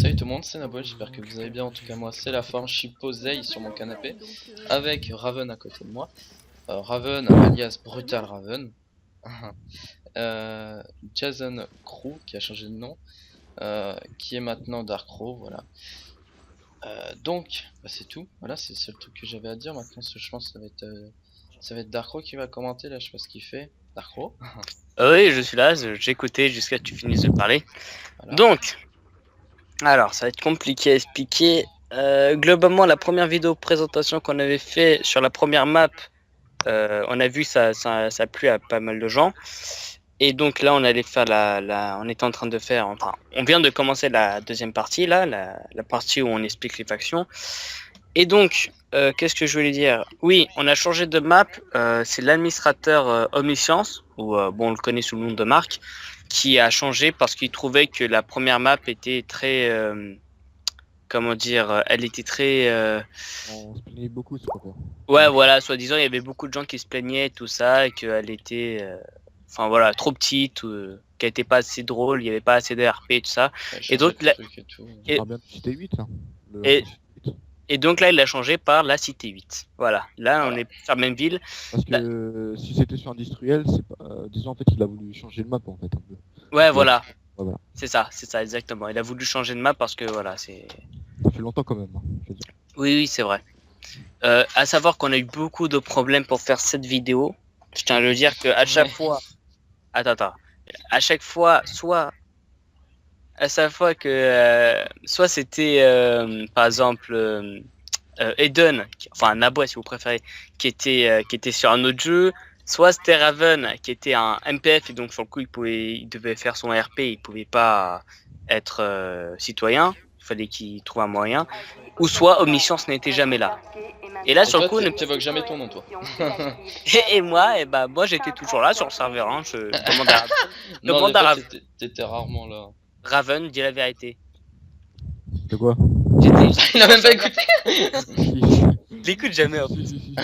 Salut tout le monde, c'est Nabo, j'espère que vous allez bien. En tout cas moi c'est la forme, je suis posé sur mon canapé avec Raven à côté de moi. Raven alias Brutal Raven. Jason Crew qui a changé de nom, qui est maintenant Dark Crow, voilà. Donc bah, c'est tout, voilà, c'est le seul truc que j'avais à dire. Maintenant je pense que ça va être Dark Crow qui va commenter, là je sais pas ce qu'il fait. Dark Crow. Oui, je suis là, j'écoutais jusqu'à ce que tu finisses de parler. Voilà. Donc, alors, ça va être compliqué à expliquer. Globalement, la première vidéo présentation qu'on avait fait sur la première map, on a vu ça a plu à pas mal de gens. Et donc là, on allait faire on était en train de faire, enfin, on vient de commencer la deuxième partie, là, la partie où on explique les factions. Et donc, qu'est-ce que je voulais dire? Oui, on a changé de map. C'est l'administrateur Omniscience, ou bon, on le connaît sous le nom de Marc, qui a changé parce qu'il trouvait que la première map était très, comment dire, elle était très, On se plaignait beaucoup, c'est pas vrai. ouais, voilà, soi-disant, il y avait beaucoup de gens qui se plaignaient tout ça, et qu'elle était, enfin voilà, trop petite, qu'elle était pas assez drôle, il y avait pas assez de RP et tout ça. Et donc, Des trucs et tout. On parle bien de Cité 8 là. et, Cité 8. et donc là, il l'a changé par la Cité 8. Voilà, là, Voilà. on est sur la même ville. Parce Là, que si c'était sur industriel, c'est pas. Disons en fait il a voulu changer le map en fait un peu. ouais, voilà. Ouais, voilà. C'est ça exactement. Il a voulu changer de map parce que voilà, c'est. Ça fait longtemps quand même, hein, je veux dire. Oui, c'est vrai. À savoir qu'on a eu beaucoup de problèmes pour faire cette vidéo. Je tiens à le dire que à chaque fois, attends, à chaque fois, à chaque fois que, soit c'était par exemple Eden, enfin Nabwa si vous préférez, qui était sur un autre jeu, soit c'était Raven qui était un MPF et donc sur le coup il devait faire son RP, il pouvait pas être citoyen, il fallait qu'il trouve un moyen, ou soit Omniscience n'était jamais là. Et là sur le coup, t'évoques jamais ton nom, toi. et moi, moi j'étais toujours là sur le serveur, hein, je demande à, Non, mais demande à toi, Raven. t'étais rarement là. Raven, dis la vérité. De quoi? Il a même pas écouté. Il l'écoute jamais. En fait. Si.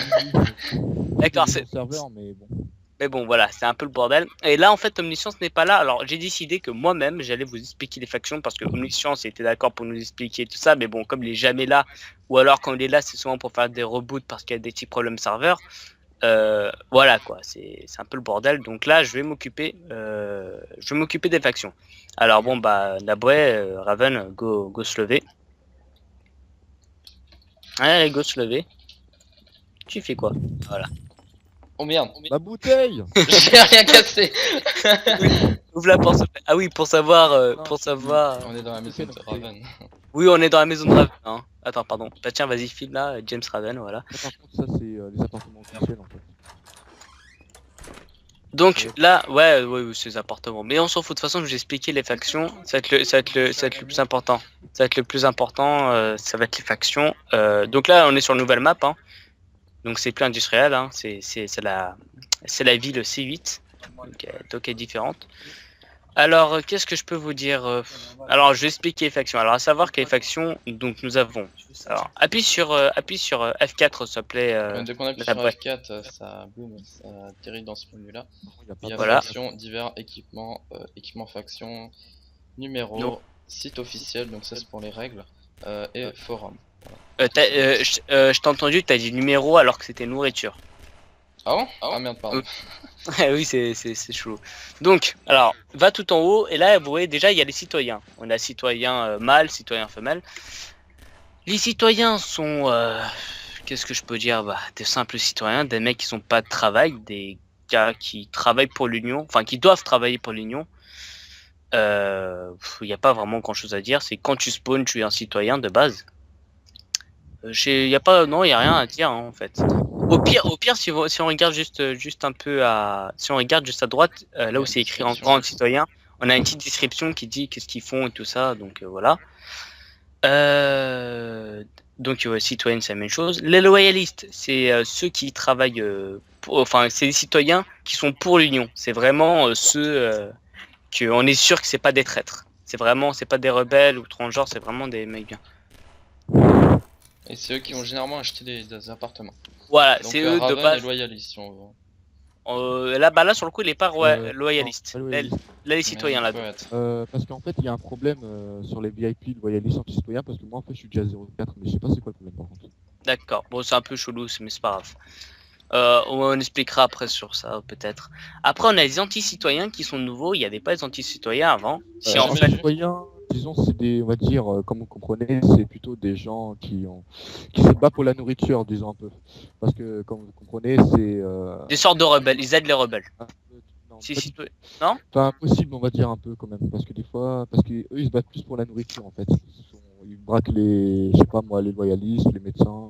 D'accord, c'est serveur, mais bon. Mais bon, voilà, c'est un peu le bordel. Et là, en fait, Omniscience n'est pas là. Alors, j'ai décidé que moi-même, j'allais vous expliquer les factions parce que Omniscience était d'accord pour nous expliquer tout ça. Mais bon, comme il est jamais là, ou alors quand il est là, c'est souvent pour faire des reboots parce qu'il y a des petits problèmes serveurs. Voilà quoi, c'est un peu le bordel. Donc là, je vais m'occuper des factions. Alors bon, bah, Nabray, Raven, go se lever. Allez, go se lever. Tu fais quoi? Voilà. Oh merde. La bouteille. J'ai rien cassé. Ouvre la porte. Ah oui, pour savoir, On est dans la maison de Raven. Oui, on est dans la maison de Raven. Hein. Attends, pardon. Bah tiens, vas-y, file là, James Raven, voilà. Par contre, ça c'est les appartements officiels en fait. Donc là, ouais, c'est les appartements. Mais on s'en fout. De toute façon, je vais expliquer les factions. Ça va être le plus important. Ça va être le plus important. Ça va être les factions. Donc là, on est sur une nouvelle map. Hein. Donc c'est plus industriel. Hein. C'est la ville C8. Donc elle est différente. Alors, qu'est-ce que je peux vous dire Alors, je vais expliquer les factions. Alors, à savoir que les factions, donc nous avons. Alors, appuie sur F4, s'il te plaît. Dès qu'on appuie sur F4, ça boum, ça atterrit dans ce menu-là. Il y a voilà. faction, divers équipements, équipements faction, numéro, site officiel, donc ça c'est pour les règles, et forum. Voilà. Je t'ai entendu, t'as dit numéro alors que c'était nourriture. Ah bon? Ah merde, pardon. Oui, c'est chelou. Donc, alors, va tout en haut, et là, vous voyez, déjà, il y a les citoyens. On a citoyens mâles, citoyens femelles. Les citoyens sont, qu'est-ce que je peux dire? Bah, des simples citoyens, des mecs qui sont pas de travail, des gars qui travaillent pour l'Union, enfin, qui doivent travailler pour l'Union. Il n'y a pas vraiment grand-chose à dire. C'est quand tu spawns, tu es un citoyen de base. Y a pas, non, y a rien à dire hein, en fait. Au pire, si on regarde juste un peu si on regarde juste à droite, là où c'est écrit en grand citoyen, on a une petite description qui dit qu'est-ce qu'ils font et tout ça, donc voilà. Donc citoyenne, c'est la même chose. Les loyalistes, c'est ceux qui travaillent, enfin c'est les citoyens qui sont pour l'Union. C'est vraiment ceux qu'on est sûr que c'est pas des traîtres. C'est pas des rebelles ou transgenres, c'est vraiment des mecs bien. Et c'est eux qui ont généralement acheté des appartements. Voilà, donc, c'est eux de Raven base. et loyalistes si on veut. Là, sur le coup, il est pas loyaliste. non, pas Là, loyaliste. là, les citoyens, là. Ouais, attends. Parce qu'en fait, il y a un problème sur les VIP, le loyalistes anti-citoyens, parce que moi, en fait, je suis déjà 0,4, mais je sais pas c'est quoi le problème par contre. D'accord. Bon, c'est un peu chelou, mais c'est pas grave. On expliquera après sur ça, peut-être. Après, on a les anti-citoyens qui sont nouveaux. Il n'y avait pas les anti-citoyens avant. Si en jamais fait, vu. Citoyens, disons, c'est des, on va dire, comme vous comprenez, c'est plutôt des gens qui se battent pour la nourriture, disons un peu. Parce que, comme vous comprenez, c'est... des sortes de rebelles, ils aident les rebelles. non, Si, pas si, du tout. non. Enfin, impossible, on va dire un peu quand même, parce que des fois, parce que eux, ils se battent plus pour la nourriture en fait. Ils braquent les, je sais pas moi, les loyalistes, les médecins,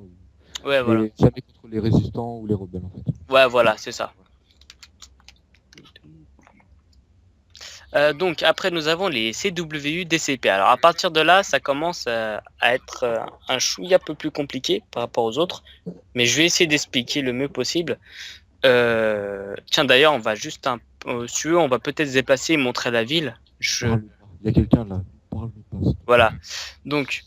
Ouais, voilà. mais jamais contre les résistants ou les rebelles en fait. Ouais, voilà, c'est ça. Donc après nous avons les CWU DCP. Alors à partir de là, ça commence à être un chouïa peu plus compliqué par rapport aux autres, mais je vais essayer d'expliquer le mieux possible. Tiens d'ailleurs, on va juste si tu veux, on va peut-être se déplacer et montrer la ville. Parle-lui pas. Il y a quelqu'un là, parle-lui pas. Voilà. Donc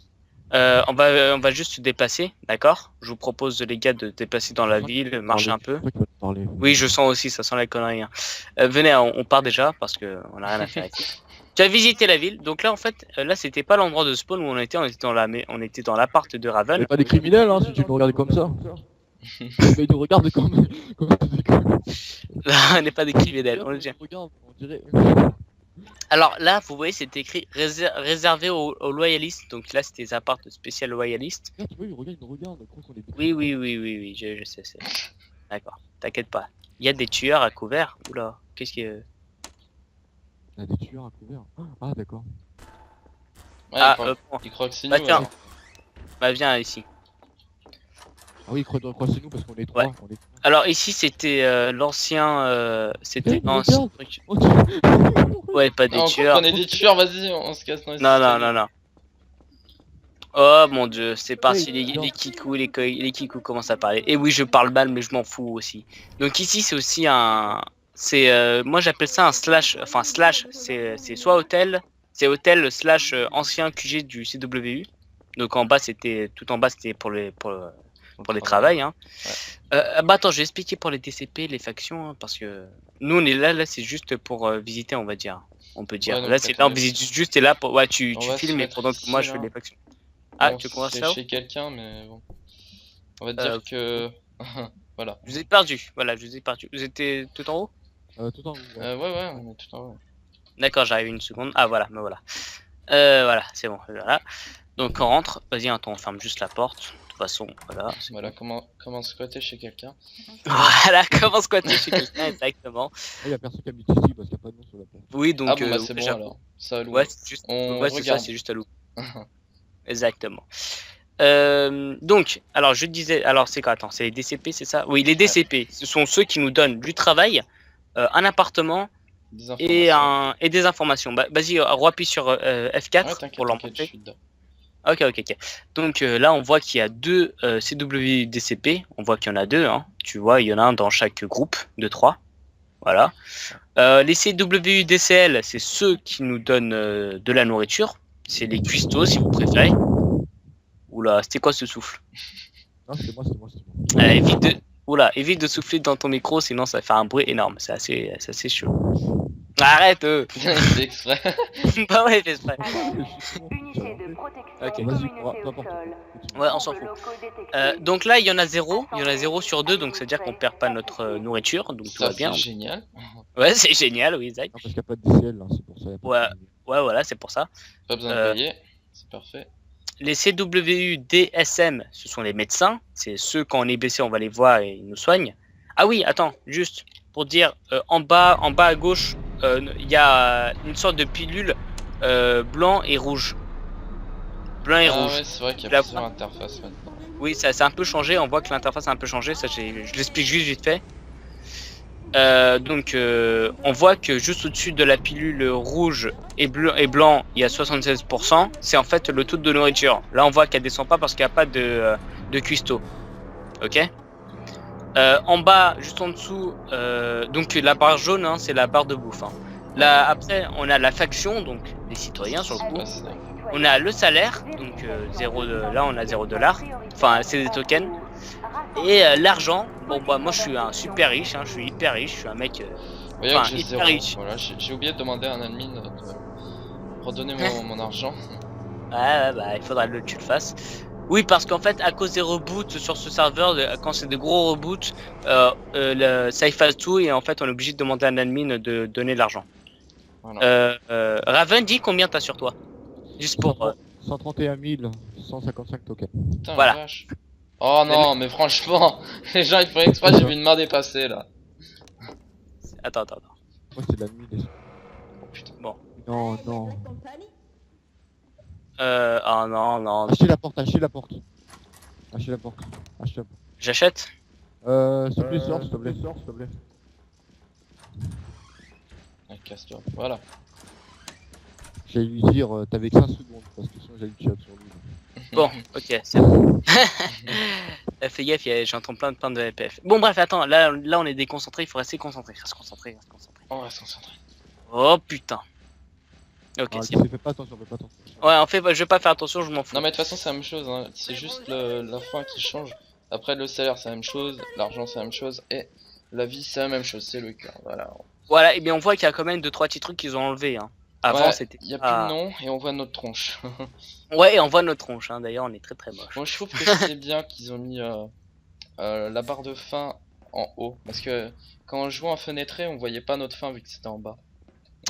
on va juste se déplacer, d'accord? Je vous propose les gars de déplacer dans la ville, marcher un peu. C'est toi qui vas te parler. Oui, je sens aussi, ça sent la connerie. Hein. Venez, on part déjà parce que on a rien à faire ici. Tu as visité la ville, donc là en fait, là c'était pas l'endroit de spawn où on était on était dans l'appart de On Raven. n'est pas des criminels hein, si tu nous regardes comme ça. Mais ils nous regardent comme des criminels. on n'est pas des criminels, on le dit. Regarde, on dirait. Alors là, vous voyez, c'est écrit réservé aux loyalistes, donc là c'était des apparts spécial loyalistes. Regarde, tu vois, ils nous regardent, ils croient qu'on est des Oui, je sais, c'est. D'accord, t'inquiète pas. Il y a des tueurs à couvert. Oula, qu'est-ce que. Il y a des tueurs à couvert. Ah d'accord. Ouais, Ah, bon. Il croit que c'est bah nous. tiens, alors. bah viens ici. Ah oui, crois c'est nous parce qu'on est trois. Ouais. On est... Alors ici c'était l'ancien, c'était Eh, l'ancien regarde. truc. Oh, tu- Ouais, pas des Ah, on tueurs. est des tueurs, vas-y, on se casse dans les Non. Oh mon dieu, c'est parti, Hey, les kikous, les kikous commencent à parler. Et oui, je parle mal, mais je m'en fous aussi. Donc ici, c'est aussi moi j'appelle ça un slash, enfin slash, c'est soit hôtel, c'est hôtel slash ancien QG du CWU. Donc en bas, tout en bas, c'était pour les travails. Hein. Bah attends, je vais expliquer pour les DCP, les factions, hein, parce que nous on est là c'est juste pour visiter, on va dire. On peut dire. Ouais, donc, là, c'est là, on attendez. visite juste, et là, ouais, tu On va filmes, se et mettre pendant que ici, moi je fais là. les factions. Ah, Bon, tu commences c'est ça? chez quelqu'un, mais bon. On va dire que. Voilà. Je vous ai perdu, voilà, je vous ai perdu. Vous étiez tout en haut? tout en haut. Ouais, on est tout en haut. D'accord, j'arrive une seconde. Ah voilà, me voilà. Voilà, c'est bon, voilà. Donc on rentre, vas-y, attends, on ferme juste la porte. De toute façon, voilà. Voilà, comment squatter chez quelqu'un. Voilà, comment squatter chez quelqu'un, exactement. Il y a personne qui habite ici parce qu'il n'y a pas de nom sur la porte. Oui, donc. Ah bon, bah c'est bon déjà- alors. Ça loue. Ouais, c'est juste. On Ouais, c'est ça, regarde. c'est juste à loup. Exactement. Donc, alors je disais, alors c'est quoi? Attends, c'est les DCP, c'est ça? Oui, les DCP, ce sont ceux qui nous donnent du travail, un appartement Des et, informations. et des informations. Bah, vas-y, appuie sur F4 Ouais, pour leur t'inquiète, je montrer. suis dedans. Ok. Donc là, on voit qu'il y a deux CWDCP. On voit qu'il y en a deux. Hein. Tu vois, il y en a un dans chaque groupe de 3. Voilà. Les CWDCL, c'est ceux qui nous donnent de la nourriture. C'est les cuistots, si vous préférez. Oula, c'était quoi ce souffle? Non, c'était moi. Évite de souffler dans ton micro, sinon ça fait un bruit énorme. C'est assez chaud. Arrête C'est exprès. Bah ouais, fais exprès. Unité de protection Ok. Vas-y, communauté peu au importe. sol. Ouais, on s'en fout. Locaux détectés. Donc là, il y en a 0. Il y en a 0 sur 2, donc c'est-à-dire qu'on perd pas notre nourriture. Donc tout Ça, va bien. c'est génial. Ouais, c'est génial, oui, Zach. Non, parce qu'il n'y a pas de DCL, hein, c'est pour ça. Y a pas Ouais. de- Ouais, voilà, c'est pour ça. Pas besoin de payer. C'est parfait. Les CWU DSM, ce sont les médecins. C'est ceux, quand on est blessé, on va les voir et ils nous soignent. Ah oui, attends, juste pour dire, en bas à gauche, il y a une sorte de pilule blanc et rouge. Blanc et rouge. Ouais, c'est vrai qu'il y Tu la a plusieurs vois? interfaces maintenant. Oui, ça a un peu changé. On voit que l'interface a un peu changé. Ça, je l'explique juste vite fait. Donc, on voit que juste au-dessus de la pilule rouge et blanc, il y a 76%. C'est en fait le taux de nourriture. Là, on voit qu'elle descend pas parce qu'il n'y a pas de cuistot. Ok. En bas, juste en dessous, donc la barre jaune, hein, c'est la barre de bouffe. Hein. Là, après, on a la faction, donc les citoyens sur le coup. Ouais, c'est dingue. on a le salaire, donc 0 là on a 0 $, enfin c'est des tokens. Et l'argent, bon bah moi je suis un super riche, je suis hyper riche, je suis un mec Voyez que j'ai hyper 0. riche. Voilà, j'ai oublié de demander à un admin de redonner mon argent. Ouais, bah il faudra que tu le fasses. Oui, parce qu'en fait, à cause des reboots sur ce serveur, quand c'est des gros reboots, ça efface tout et en fait, on est obligé de demander à un admin de donner de l'argent. Voilà. Raven, dis combien t'as sur toi? Juste pour. 131 155 tokens. Putain, voilà. vache. Oh non, mais franchement, les gens ils font exprès, j'ai vu une main dépasser là. Attends. Moi, c'est l'admin. Oh putain. Bon. Non, non. Oh non. Achetez la porte, achetez la porte. Achetez la porte. Achetez la porte. J'achète? S'il te plaît, sors, s'il te plaît, s'il te plaît. Ah, casse-toi. Voilà. J'allais lui dire, t'avais que 5 secondes, parce que sinon j'allais le tirer sur lui. Bon, ok, c'est bon. Fais gaffe, j'entends plein de VPF. Bon, bref, attends, là on est déconcentré, il faut rester concentré. Reste concentré. On va se concentrer. Oh putain. Ok, Ah, c'est bon. fais pas attention, fais pas attention. Ouais, en fait, je vais pas faire attention, je m'en fous. Non, mais de toute façon, c'est la même chose. Hein. C'est juste la fin qui change. Après, le salaire, c'est la même chose. L'argent, c'est la même chose. Et la vie, c'est la même chose. C'est le cœur. Voilà. Voilà, et bien on voit qu'il y a quand même 2-3 petits trucs qu'ils ont enlevés. Hein. Avant, Ouais, c'était. il y a plus de nom et on voit notre tronche. Ouais, et on voit notre tronche, hein. D'ailleurs, on est très moche. Bon, je trouve que c'est bien qu'ils ont mis la barre de fin en haut. Parce que quand on jouait en fenêtré, on voyait pas notre fin vu que c'était en bas.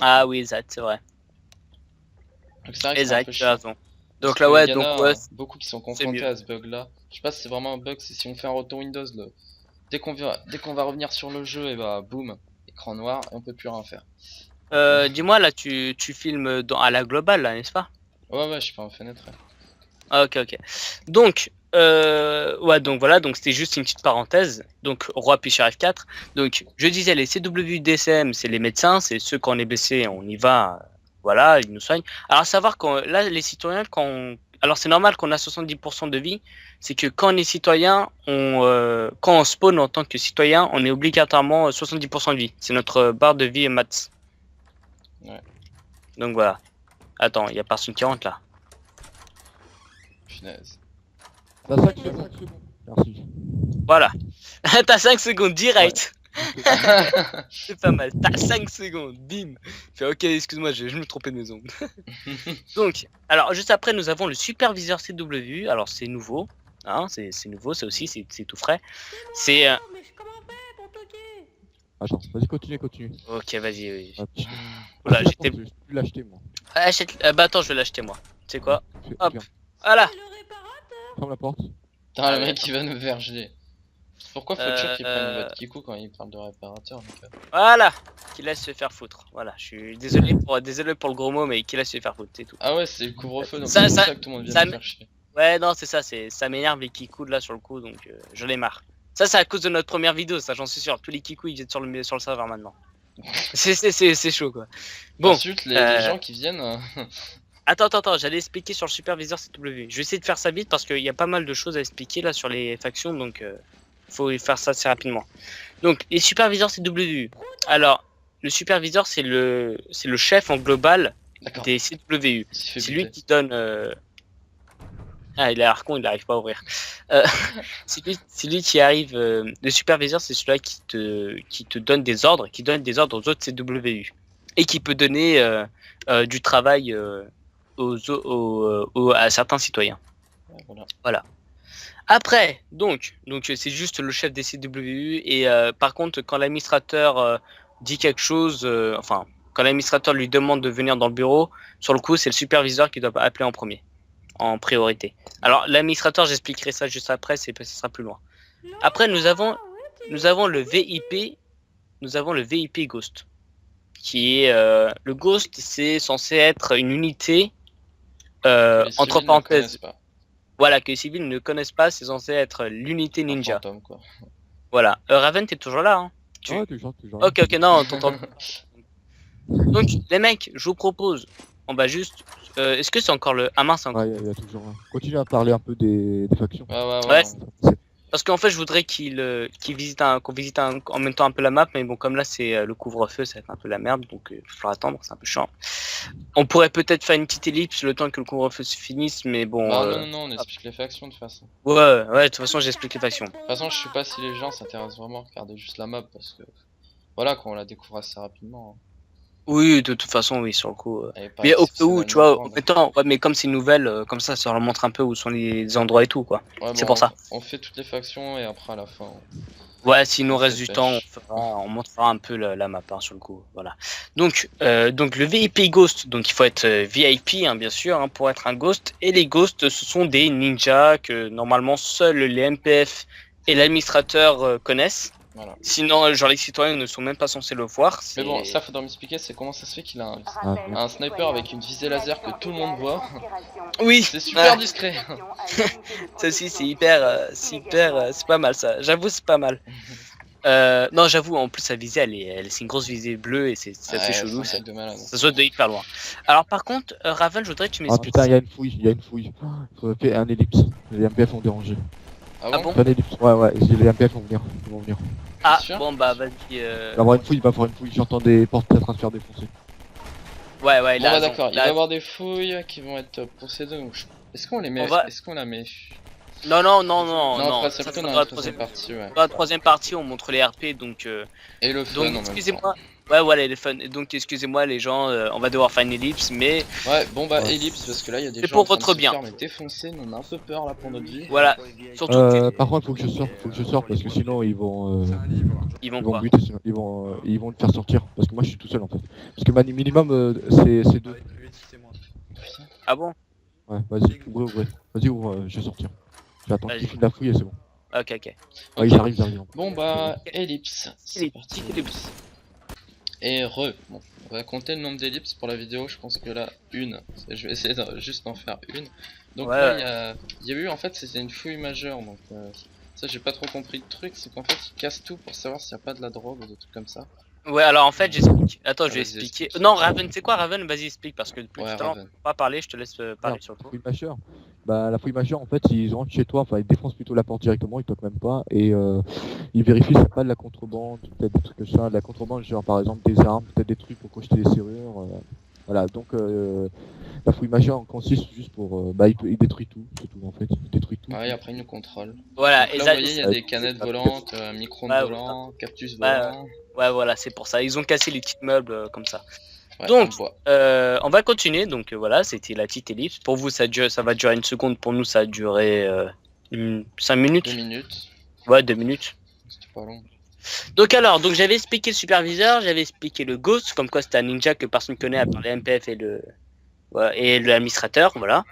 Ah oui, exact, c'est vrai. Donc c'est vrai que c'est un Exact, peu tu chiant. as raison. Donc Parce là, que ouais, y en donc a, ouais. beaucoup qui sont c'est confrontés mieux. à ce bug là. Je sais pas si c'est vraiment un bug, c'est si on fait un retour Windows, dès qu'on va revenir sur le jeu, et bah boum, écran noir et on peut plus rien faire. Dis-moi, là, tu filmes à la globale, là, n'est-ce pas? Ouais, je suis pas en fenêtre. Ah, ok. Donc, ouais, donc voilà, donc c'était juste une petite parenthèse. Donc, roi appuie sur F4. Donc, je disais, les CWDCM, c'est les médecins, c'est ceux quand on est blessé, on y va, voilà, ils nous soignent. Alors, à savoir que là, les citoyens, alors c'est normal qu'on a 70% de vie, c'est que quand on est citoyen, quand on spawn en tant que citoyen, on est obligatoirement 70% de vie. C'est notre barre de vie max. Ouais. Donc voilà. Attends, il y a personne qui rentre là. Punaise. T'as 5 secondes. Merci. Voilà. T'as 5 secondes direct. C'est pas mal. T'as 5 secondes. Bim. Fais ok, excuse-moi, je me trompais de maison. Donc, alors juste après, nous avons le superviseur CW. Alors c'est nouveau. Hein, c'est nouveau, ça aussi, c'est tout frais. C'est. Attends, vas-y, continue. Ok, vas-y. Oui. Ah, Oula, je j'étais. peux plus l'acheter, moi. Achète. Bah attends, je vais l'acheter moi. Tu sais quoi? Hop. Viens, Voilà. ferme la porte. Putain, le mec il va nous faire geler. Pourquoi faut toujours qu'il prenne Euh, votre Kiku quand il parle de réparateur donc, Voilà. Qui laisse se faire foutre. Voilà. Je suis désolé pour le gros mot, mais qui laisse se faire foutre, c'est tout. Ah ouais, c'est le couvre-feu donc Ça- c'est pour ça- ça que tout le monde vient ça me faire chier. Ouais, non, c'est ça, ça m'énerve les kikous là sur le coup, donc je les marre. Ça, c'est à cause de notre première vidéo, ça, j'en suis sûr. Tous les kikous ils viennent sur le serveur maintenant. C'est chaud quoi. Bon, Ensuite, les gens qui viennent. attends, j'allais expliquer sur le superviseur CW. Je vais essayer de faire ça vite parce qu'il y a pas mal de choses à expliquer là sur les factions, donc faut faire ça assez rapidement. Donc, les superviseurs CW. Alors, le superviseur, c'est le chef en global D'accord. des CWU. Il s'est fait C'est lui buter. qui donne. Ah, il est arcon, il n'arrive pas à ouvrir. C'est lui qui arrive. Le superviseur, c'est celui-là qui te donne des ordres, qui donne des ordres aux autres CWU. Et qui peut donner du travail à certains citoyens. Ouais, Voilà. Après, donc c'est juste le chef des CWU. Et par contre, quand l'administrateur dit quelque chose, enfin, quand l'administrateur lui demande de venir dans le bureau, sur le coup, c'est le superviseur qui doit appeler en premier. En priorité. Alors l'administrateur, j'expliquerai ça juste après, ce sera plus loin. Après nous avons le VIP, Ghost, qui est le Ghost, c'est censé être une unité Les civils entre ne parenthèses, connaissent pas. voilà, que les civils ne connaissent pas, c'est censé être l'unité Un ninja. fantôme, quoi. Voilà. Raven, t'es toujours là, hein? Ah, toujours. Ok, non, t'entends. Donc les mecs, je vous propose, on va juste. Est-ce que c'est encore le. Ah mince, c'est encore. Ouais, il y a toujours un. Continue à parler un peu des factions. Ouais. Ouais. Parce qu'en fait, je voudrais qu'on visite en même temps un peu la map, mais bon, comme là c'est le couvre-feu, ça va être un peu la merde, donc il faudra attendre, c'est un peu chiant. On pourrait peut-être faire une petite ellipse le temps que le couvre-feu se finisse, mais bon. Bah non, on explique les factions de toute façon. Ouais, de toute façon, j'explique les factions. De toute façon, je sais pas si les gens s'intéressent vraiment à regarder juste la map parce que voilà, quand on la découvre assez rapidement. Oui, de toute façon, oui, sur le coup. Elle est pas Mais au cas où, exceptionnellement tu vois, en grande. mettant, ouais, mais comme c'est une nouvelle, comme ça leur montre un peu où sont les endroits et tout, quoi. Ouais, C'est bon, pour ça. On fait toutes les factions et après à la fin. Ouais, s'il nous On reste se du pêche. temps, on montrera un peu la map, hein, sur le coup. Voilà. Donc le VIP Ghost, donc il faut être VIP, hein, bien sûr, hein, pour être un Ghost. Et les Ghosts, ce sont des ninjas que normalement seuls les MPF et l'administrateur connaissent. Voilà. Sinon, genre les citoyens ne sont même pas censés le voir. Mais bon, ça faudra m'expliquer, c'est comment ça se fait qu'il a un sniper avec une visée laser que tout le monde voit. Oui, C'est super discret. ça aussi c'est hyper, c'est pas mal ça. J'avoue c'est pas mal. Non, j'avoue, en plus sa visée, c'est une grosse visée bleue et c'est assez chelou. C'est de malade. Ça saute de hyper loin. Alors par contre, Raven, je voudrais que tu Ah m'expliques. putain, il y a une fouille. Il faut faire un ellipse. Les MPF ont dérangé. Ah bon? Fais un ellipse. Ouais, les MPF vont venir. Ah sûr bon bah vas-y. Il va y avoir une fouille, j'entends des portes en train de se faire défoncer. Ouais, Bon là. bah d'accord, il va y avoir des fouilles qui vont être procédées. Est-ce qu'on les met? Est-ce qu'on la met? Non. Non, c'est Ça, plutôt dans dans la troisième partie, ouais. Dans la troisième partie, on montre les RP, donc. Et le fun en Donc même temps. excusez-moi. Ouais, voilà, les fun. Donc excusez-moi les gens, on va devoir faire une ellipse, mais Ouais, bon bah Ouais. ellipse parce que là il y a des C'est gens pour en train de votre se bien. faire mais défoncer, nous on a un peu peur là pour notre vie. voilà. Surtout que Par contre, faut que je sorte parce que sinon ils vont ils vont ils vont quoi? me buter, sinon ils vont me faire sortir parce que moi je suis tout seul en fait. Parce que minimum c'est deux. Ah bon? Ouais, vas-y, ouvrez. Vas-y, ouvre, je vais sortir. J'attends Vas-y. qu'il finisse la fouille et c'est bon. Ok. Ouais, j'arrive. Bon bah ellipse. C'est Ellipse, parti. petite ellipse. Et bon, on va compter le nombre d'ellipses pour la vidéo, je pense que là, une. Je vais essayer de juste d'en faire une. Donc Ouais, là, il y a eu, en fait, c'était une fouille majeure, donc ça j'ai pas trop compris le truc, c'est qu'en fait, ils cassent tout pour savoir s'il n'y a pas de la drogue ou des trucs comme ça. Ouais, alors en fait, j'explique. Attends, je vais Vas-y, expliquer. explique. Non, Raven, c'est quoi Raven? Vas-y, explique parce que depuis Ouais, tout à l'heure, Raven. on va pas parler, je te laisse parler Alors, sur le coup. fouille majeure. Bah la fouille majeure en fait ils rentrent chez toi, enfin ils défoncent plutôt la porte directement, ils toquent même pas et ils vérifient s'il n'y a pas de la contrebande, peut-être des trucs comme ça, de la contrebande genre par exemple des armes, peut-être des trucs pour crocheter des serrures. Voilà, donc la fouille majeure consiste juste pour il détruit tout, c'est tout en fait, il détruit tout. Ouais, et après, ils nous contrôlent. Voilà, Donc et là, ça, vous voyez, il y a des canettes volantes, un micro Ouais, volant, cactus Ouais, volant. ouais, voilà, c'est pour ça. Ils ont cassé les petits meubles comme ça. Ouais, Donc, on voit. on va continuer. Donc voilà, c'était la petite ellipse. Pour vous, ça va durer une seconde. Pour nous, ça a duré 5 minutes. 2 minutes. Ouais, 2 minutes. C'était pas long. Donc j'avais expliqué le superviseur, j'avais expliqué le ghost, comme quoi c'était un ninja que personne connaît à part les MPF et l'administrateur, voilà.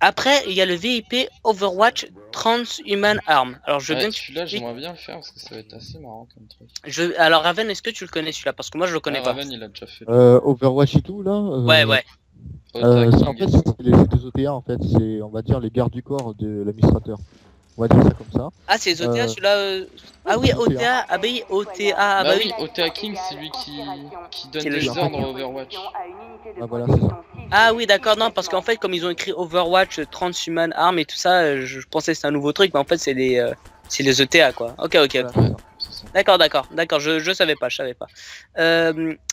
Après, il y a le VIP Overwatch Transhuman Arm. Alors je veux Ouais, bien que tu celui-là, expliques. j'aimerais bien le faire parce que ça va être assez marrant comme truc. Alors Raven, est-ce que tu le connais celui-là? Parce que moi je le connais Ouais, pas. Raven, il a déjà fait. Overwatch et tout là Ouais. en fait c'est des OTA en fait, c'est on va dire les gardes du corps de l'administrateur. On va dire ça comme ça. Ah, c'est les OTA celui-là Ah oui, OTA. Ah bah oui, OTA. Ah bah oui. OTA King, c'est lui qui donne C'est le des jeu. ordres à Overwatch. Ah voilà, c'est ça. Ah oui, d'accord, non, parce qu'en fait, comme ils ont écrit Overwatch, Transhuman Arm et tout ça, je pensais que c'était un nouveau truc, mais en fait, c'est les ETA, quoi. Ok. Voilà, c'est ça. C'est ça. D'accord, je savais pas.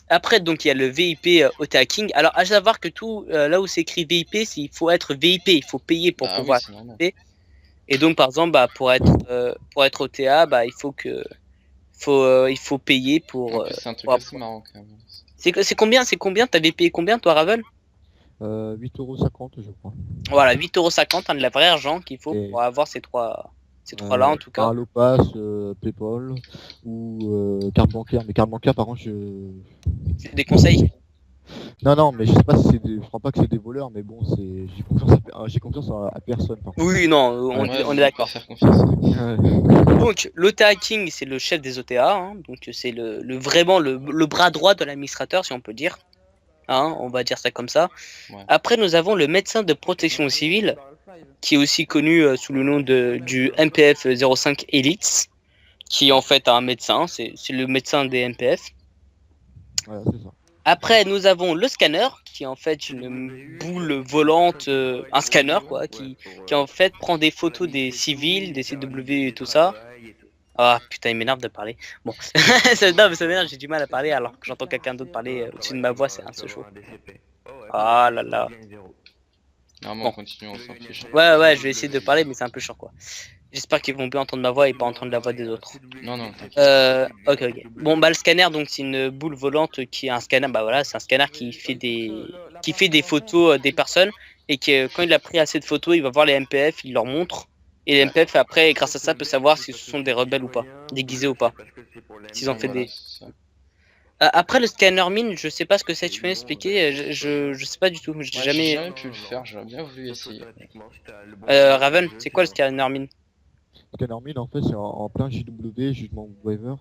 Après, donc, il y a le VIP OTA King. Alors, à savoir que tout, là où c'est écrit VIP, il faut être VIP, il faut payer pour Ah pouvoir. oui, c'est normal. Et donc, par exemple, pour être OTA, bah, il faut payer pour. En plus, c'est un truc pour- assez marrant quand même. C'est combien? T'avais payé combien, toi, Raven? 8,50€ je crois. Voilà, 8,50€, hein, de la vraie argent qu'il faut Et- pour avoir ces trois-là en tout cas. Par Allopass, Paypal ou carte bancaire. Mais carte bancaire par contre C'est des conseils. Non mais je sais pas si je crois pas que c'est des voleurs mais bon j'ai confiance à personne par contre. Oui, non, on Ouais, est faut d'accord. pas faire confiance. Donc, l'OTA King, c'est le chef des OTA, hein, donc c'est vraiment le bras droit de l'administrateur, si on peut dire. Hein, on va dire ça comme ça. Ouais. Après, nous avons le médecin de protection civile, qui est aussi connu sous le nom du MPF 05 Elites, qui est en fait un médecin, c'est le médecin des MPF. Voilà, c'est ça. Après, nous avons le scanner, qui est en fait une boule volante, un scanner, quoi, qui en fait prend des photos des civils, des CW et tout ça. Ah putain, il m'énerve de parler. Bon, non, mais ça m'énerve, j'ai du mal à parler alors que j'entends quelqu'un d'autre parler au-dessus de ma voix, c'est un peu chaud. Ah là là. Normalement, Bon. on continue, on s'en fiche. Ouais, je vais essayer de parler, mais c'est un peu chiant, quoi. J'espère qu'ils vont bien entendre ma voix et pas entendre la voix des autres. Non, t'inquiète. Ok. Bon, bah le scanner, donc c'est une boule volante qui est un scanner. Bah voilà, c'est un scanner qui fait des photos des personnes et qui, quand il a pris assez de photos, il va voir les MPF, il leur montre. Et les MPF après, grâce à ça, peut savoir si ce sont des rebelles ou pas, déguisés ou pas. S'ils ont fait Voilà, des. c'est ça. Après le scanner mine, je sais pas ce que c'est. Tu peux m'expliquer? Je sais pas du tout. J'ai Ouais, j'ai jamais. jamais pu le faire, j'aurais bien voulu essayer. Raven, c'est quoi le scanner mine? Scanner mine, en fait, c'est en plein JW, Judgment Waiver.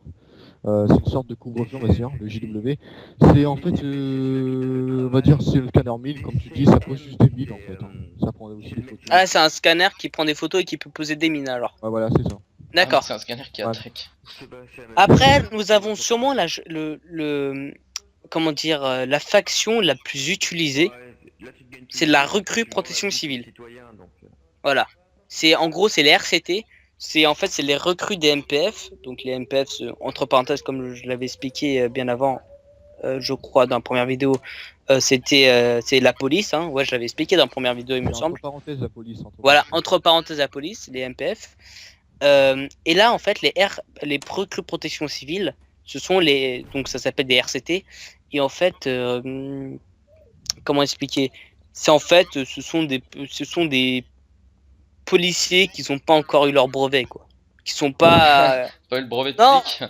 C'est une sorte de couvre-feu, on va dire, le JW. C'est en fait, on va dire, c'est le scanner mine, comme tu dis, ça pose juste des mines en fait. Hein. Ça prend aussi des photos. Ah, c'est un scanner qui prend des photos et qui peut poser des mines alors. Ouais, voilà, c'est ça. D'accord. Ah, c'est un scanner qui Ouais. attaque. Après, nous avons sûrement comment dire, la faction la plus utilisée, c'est la recrue protection civile. Voilà. En gros, c'est les RCT. C'est les recrues des MPF. Donc les MPF, entre parenthèses, comme je l'avais expliqué bien avant, je crois, dans la première vidéo, c'est la police. Hein. Ouais, je l'avais expliqué dans la première vidéo, il me Entre semble. parenthèses, la police. Voilà, entre parenthèses, la police, les MPF. Et là, en fait, les recrues protection civile, ce sont donc ça s'appelle des RCT. Et en fait, comment expliquer? C'est en fait, ce sont des policiers qui n'ont pas encore eu leur brevet, quoi. Qui sont pas. Pas eu le brevet de Non. flic.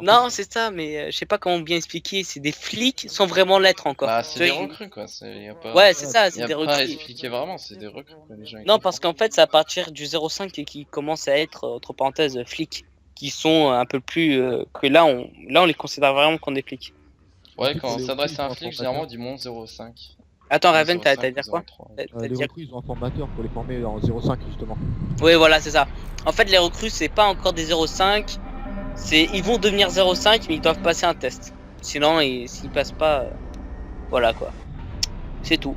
Non, c'est ça, mais je sais pas comment bien expliquer. C'est des flics sans vraiment l'être encore. Bah, c'est Tu des vois, recrues quoi. Y a pas... Ouais, c'est ça, Y c'est a des pas à recrues. expliquer vraiment, c'est des recrues quoi, les gens. ils Non, comprennent. parce qu'en fait, c'est à partir du 05 qui commence à être, entre parenthèses, flics. Qui sont un peu plus. Que là, on les considère vraiment comme des flics. Ouais, Ensuite, quand on les s'adresse à un recrues, flic, ils ont généralement on un dit mon 05. Attends, Mon Raven, t'as 05 dire ou quoi? 03. T'as Les dit- recrues, ils ont un formateur pour les former en 05 justement. Oui, voilà, c'est ça. En fait, les recrues, c'est pas encore des 05. Ils vont devenir 05, mais ils doivent passer un test. Sinon, s'ils passent pas, voilà quoi. C'est tout.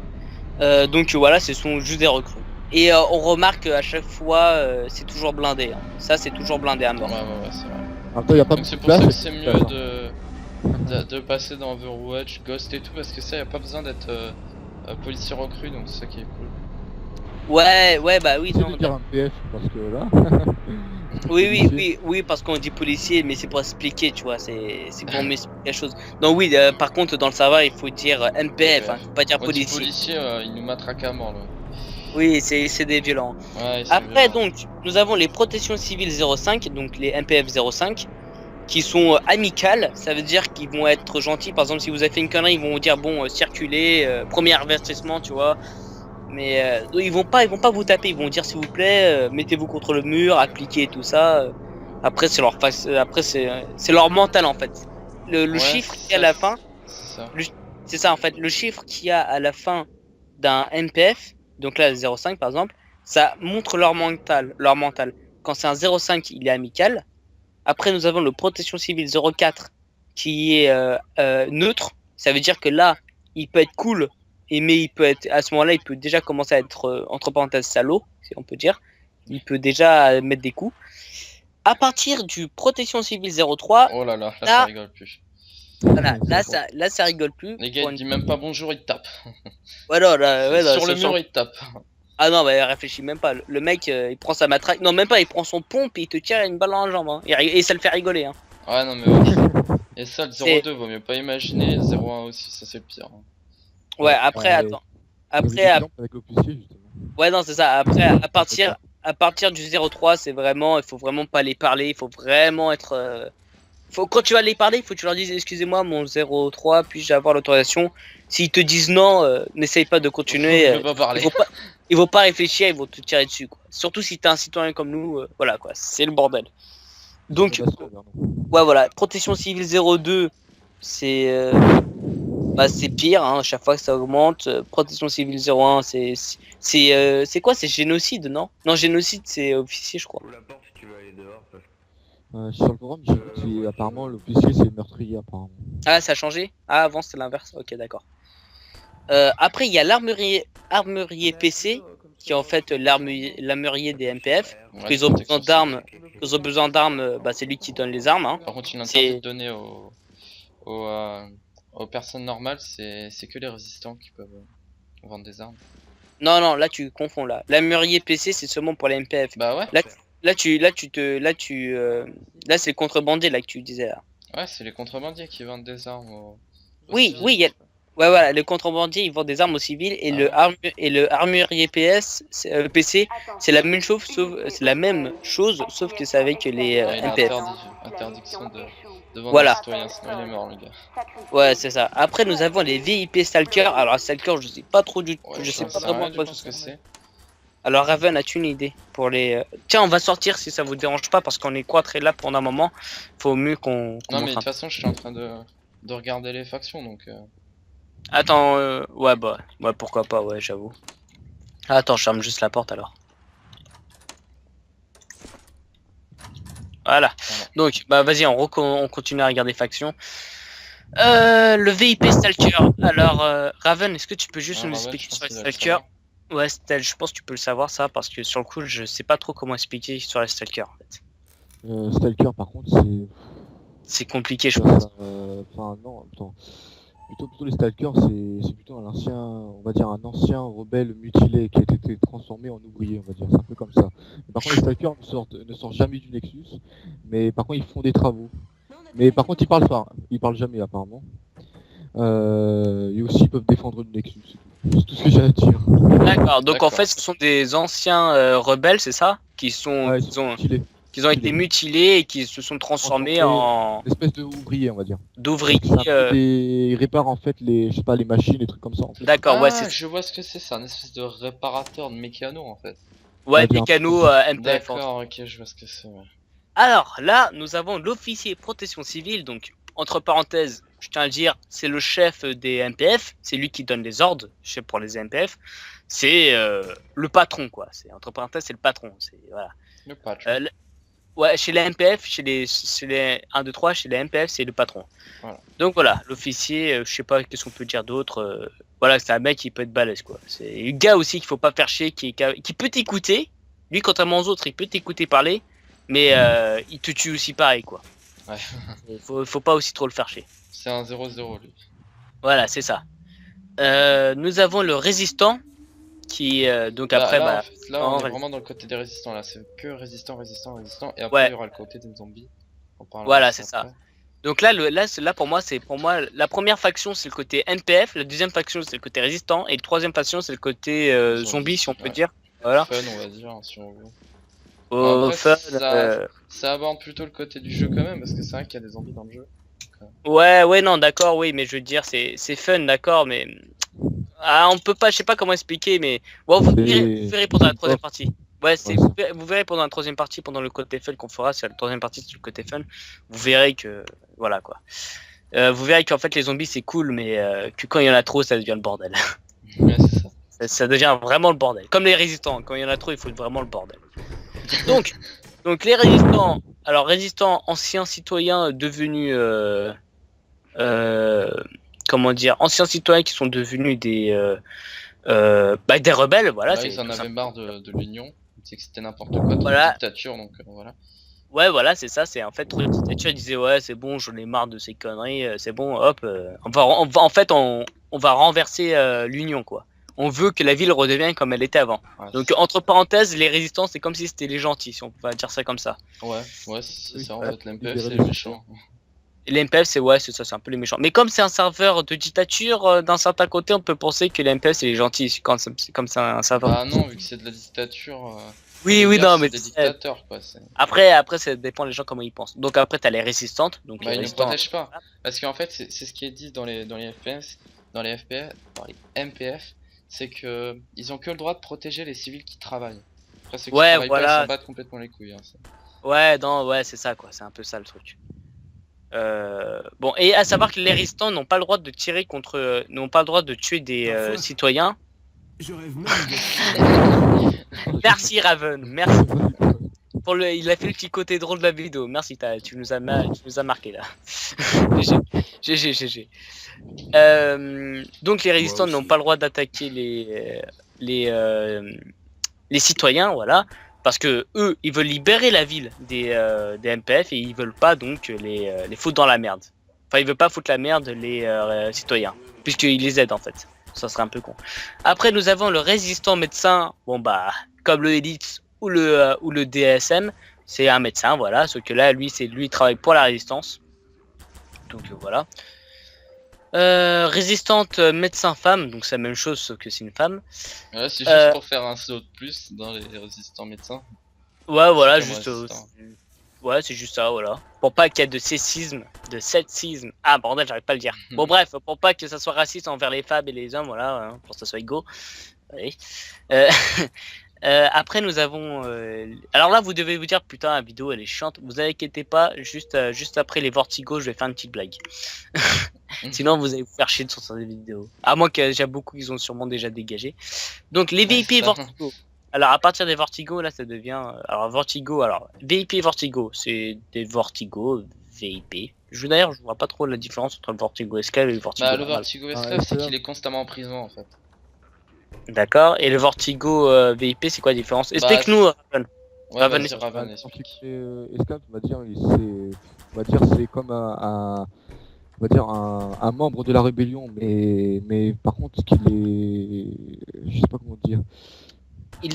Donc voilà, ce sont juste des recrues. Et on remarque à chaque fois, c'est toujours blindé. Hein. Ça, c'est toujours blindé à mort. Ouais, c'est vrai. En même temps, il n'y a pas Donc beaucoup c'est de pour ça place. que c'est mieux de passer dans Overwatch, Ghost et tout, parce que ça, y a pas besoin d'être policier recrue, donc c'est ça qui est cool. Ouais, bah oui, C'est non. de dire un PF parce que là. Oui, parce qu'on dit policier, mais c'est pour expliquer, tu vois, c'est pour m'expliquer la chose. Non, oui, par contre, dans le serveur, il faut dire MPF, hein, faut pas dire On dit policier. policier, il nous matraque à mort là. Oui, c'est des violents. Ouais, c'est Après, violent. donc, nous avons les protections civiles 05, donc les MPF 05, qui sont amicales. Ça veut dire qu'ils vont être gentils. Par exemple, si vous avez fait une connerie, ils vont vous dire bon, circulez, premier avertissement, tu vois. Mais ils vont pas vous taper. Ils vont dire s'il vous plaît, mettez-vous contre le mur, appliquez tout ça. Après, c'est leur mental en fait. Le Ouais, chiffre c'est qui est à la ça, fin, c'est ça. c'est ça en fait. Le chiffre qu'il y a à la fin d'un NPF, donc là 0,5 par exemple, ça montre leur mental. Quand c'est un 0,5, il est amical. Après, nous avons le protection civile 0,4 qui est neutre. Ça veut dire que là, il peut être cool, mais il peut être à ce moment-là, il peut déjà commencer à être entre parenthèses salaud, si on peut dire. Il peut déjà mettre des coups. À partir du protection civile 0,3, Oh là, ça là, rigole plus. voilà, là ça rigole plus. Les gars, ils te disent même pas bonjour, ils te tapent. Voilà, là, Sur le mur, ils te tapent. Ah non, bah réfléchis même pas. Le mec, il prend sa matraque. Non, même pas, il prend son pompe et il te tire une balle dans la jambe. Hein. Et ça le fait rigoler. Hein. Ouais, non, mais ouais. Et ça, le 0,2, vaut mieux pas imaginer. 0,1 aussi, ça c'est le pire. Ouais, après, attends. Avec l'officier justement. Ouais, non, c'est ça. Après, à partir du 0,3, c'est vraiment. Il faut vraiment pas les parler. Il faut vraiment être. Quand tu vas les parler, il faut que tu leur dises excusez-moi, mon 0,3, puis-je avoir l'autorisation. S'ils te disent non, n'essaye pas de continuer. Je peux pas parler. Ils vont pas réfléchir, ils vont te tirer dessus. Quoi. Surtout si t'es un citoyen comme nous, voilà quoi, c'est le bordel. Donc, ouais, voilà, protection civile 0,2, c'est c'est pire, hein, à chaque fois que ça augmente. Protection civile 0,1, c'est quoi? C'est génocide, non? Non, génocide, c'est officier, je crois. Sur le forum, j'ai vu que apparemment l'officier c'est le meurtrier apparemment. Ah, ça a changé? Ah, avant c'était l'inverse. Ok, d'accord. Après, il y a l'armurier PC, qui est en fait l'armurier des MPF. Ouais, Qu'ils ont besoin protection d'armes. Ils ont besoin d'armes, bah, c'est lui qui donne les armes. Hein. Par contre, il est C'est- interdit de donner aux personnes normales, c'est que les résistants qui peuvent vendre des armes. Non, non, là tu confonds là. L'armurier PC, c'est seulement pour les MPF. Bah ouais, Là, là c'est le contrebandier là que tu disais là. ouais, c'est les contrebandiers qui vendent des armes aux Oui, civils. oui, ouais, voilà, les contrebandiers ils vendent des armes aux civils et le armurier PC, c'est la même chose, sauf que c'est avec les Ouais, il est MPF. interdiction de vendre Voilà. aux citoyens, sinon il est mort le gars. Ouais, c'est ça. Après, nous avons les VIP Stalker. Alors, Stalker, je sais pas trop du tout. Ouais, Je sais j'en pas sais vraiment rien du quoi tout ce que c'est. Alors, Raven, as-tu une idée pour les. Tiens, on va sortir si ça vous dérange pas parce qu'on est très là pendant un moment. Faut mieux qu'on. Non, mais de montre toute façon, je suis en train de regarder les factions donc. Attends, ouais, bah. Ouais, pourquoi pas, ouais, j'avoue. Attends, je ferme juste la porte alors. Voilà. Donc, bah, vas-y, on continue à regarder factions. Le VIP Stalker. Alors, Raven, est-ce que tu peux juste Ah, nous Raven, expliquer je pense sur les qu'il va le Stalkers? savoir. Ouais, Stel, je pense que tu peux le savoir ça parce que sur le coup, je sais pas trop comment expliquer sur les Stalkers. En fait. Stalker par contre c'est. C'est compliqué, je pense. Enfin non, attends. Plutôt les Stalkers c'est plutôt un ancien, on va dire un ancien rebelle mutilé qui a été transformé en ouvrier, on va dire, c'est un peu comme ça. Mais par contre les Stalkers ne sortent jamais du Nexus, mais par contre ils font des travaux. Mais par contre ils parlent pas, ils parlent jamais apparemment. Et aussi ils peuvent défendre le Nexus, c'est tout ce que j'ai à dire. D'accord, donc en D'accord. fait, ce sont des anciens rebelles, c'est ça? Qui Ouais, ils sont mutilés. ont été mutilés et qui se sont transformés en Une espèce de ouvrier, on va dire. d'ouvriers. C'est un peu ils réparent en fait les, je sais pas, les machines, les trucs comme ça. En fait. D'accord, ouais, Ah, c'est je vois ce que c'est un espèce de réparateur de mécano en fait. ouais, bien. mécano MPF. D'accord, ok, je vois ce que c'est. Ouais. Alors là, nous avons l'officier protection civile, donc entre parenthèses, je tiens à le dire, c'est le chef des MPF, c'est lui qui donne les ordres, chef pour les MPF, c'est le patron quoi, c'est entre parenthèses, c'est le patron, c'est voilà. Le patch. Ouais, chez les MPF, chez les 1, 2, 3, chez les MPF, c'est le patron. Voilà. Donc voilà, l'officier, je sais pas qu'est-ce qu'on peut dire d'autre, voilà, c'est un mec qui peut être balèze quoi. C'est un gars aussi qu'il faut pas faire chier, qui peut t'écouter, lui contrairement aux autres, il peut t'écouter parler, mais il te tue aussi pareil quoi. Ouais. Faut pas aussi trop le faire chier. C'est un 0-0 lui. Voilà, c'est ça. Nous avons le résistant qui donc après là, bah en fait, là, on en est ré- vraiment dans le côté des résistants là, c'est que résistant. Et après, Ouais. il y aura le côté des zombies. On parlera Voilà, de c'est ça. après. Donc là pour moi la première faction c'est le côté NPF, la deuxième faction c'est le côté résistant et la troisième faction c'est le côté zombie si on peut ouais. dire. Voilà. Fun, on va dire, si on veut. Au Après, fun, ça aborde plutôt le côté du jeu quand même, parce que c'est vrai qu'il y a des zombies dans le jeu. ouais, non, d'accord, oui, mais je veux dire, c'est fun, d'accord, mais. Ah, on peut pas, je sais pas comment expliquer, mais. Bon, vous verrez pendant la troisième partie. Ouais, vous verrez pendant la troisième partie, pendant le côté fun qu'on fera, c'est la troisième partie, c'est le côté fun. Vous verrez que. Voilà quoi. Vous verrez qu'en fait, les zombies c'est cool, mais que quand il y en a trop, ça devient le bordel. Ouais, c'est ça. Ça devient vraiment le bordel. Comme les résistants, quand il y en a trop, il faut vraiment le bordel. Donc les résistants, alors résistants, anciens citoyens devenus, comment dire, anciens citoyens qui sont devenus des rebelles, voilà. Là, C'est ils en tout ça. avaient marre de l'Union, c'est que c'était n'importe quoi, trop Voilà. de dictature, donc voilà. Ouais, voilà, c'est ça, c'est en fait trop de dictature. Ils disaient ouais, c'est bon, j'en ai marre de ces conneries, c'est bon, hop, on va renverser l'Union quoi. On veut que la ville redevienne comme elle était avant. Ouais, Donc entre parenthèses, les résistants c'est comme si c'était les gentils, si on peut dire ça comme ça. ouais, c'est ça, en Ouais, fait, l'MPF, les c'est les résistants. méchants. Et les MPF c'est ouais, c'est ça, c'est un peu les méchants. Mais comme c'est un serveur de dictature, d'un certain côté, on peut penser que les MPF c'est les gentils, c'est comme ça un serveur. Bah non, vu que c'est de la dictature. oui, les gars, non, c'est mais des dictateurs, quoi. après ça dépend des gens comment ils pensent. Donc après t'as les résistantes, donc Bah, les ils ne résistants. protègent pas. Parce qu'en fait, c'est ce qui est dit dans les FPS, dans les MPF, c'est que ils ont que le droit de protéger les civils qui travaillent. Après, ceux qui Ouais, travaillent pas, voilà. ils s'en battent complètement les couilles. Hein, ça. Ouais, non, ouais, c'est ça quoi, c'est un peu ça le truc. Bon, et à savoir que les résistants n'ont pas le droit de tirer contre, n'ont pas le droit de tuer des citoyens. Je rêve même de... Merci Raven, merci. il a fait le petit côté drôle de la vidéo. Merci, tu nous as marqué là. GG. Donc les résistants aussi. n'ont pas le droit d'attaquer les citoyens, voilà, parce que eux, ils veulent libérer la ville des MPF et ils veulent pas donc les foutre dans la merde. Enfin, ils veulent pas foutre la merde les citoyens, puisqu'ils les aident en fait. Ça serait un peu con. Après, nous avons le résistant médecin. Bon bah, comme le Elite ou le DSM, c'est un médecin, voilà. Sauf que là, lui, il travaille pour la résistance. Donc voilà. Résistante médecin femme, donc c'est la même chose sauf que c'est une femme. Ouais, c'est juste pour faire un saut de plus dans les résistants médecins. Ouais, voilà, C'est comme juste. résistant. Ouais, c'est juste ça, voilà. Pour pas qu'il y ait de sexisme, de sexisme. Ah, bordel, j'arrive pas à le dire. Bon, bref, pour pas que ça soit raciste envers les femmes et les hommes, voilà, hein, pour que ça soit égaux. Allez. Euh, après, nous avons. Alors là, vous devez vous dire, putain, la vidéo elle est chiante. Vous inquiétez pas, juste après les Vortigo, je vais faire une petite blague. Sinon, vous allez vous faire chier sur cette vidéo. À moins qu'il y a beaucoup qui ont sûrement déjà dégagé. Donc, les VIP c'est ça. Vortigo. Alors, à partir des Vortigo, là, ça devient. Alors, Vortigo, alors, VIP et Vortigo, c'est des Vortigo VIP. D'ailleurs, je vois pas trop la différence entre le Vortigo esclave et le Vortigo. Bah, le normal. Vertigo Ah, esclave, c'est esclave. qu'il est constamment en prison en fait. D'accord. Et le Vortigo VIP, c'est quoi la différence? Explique-nous, Raven. Ouais, Raven, vas-y, explique. Raven, Quand explique. tu es esclave, on va dire c'est comme on va dire un membre de la rébellion, mais par contre qu'il est, je sais pas comment dire,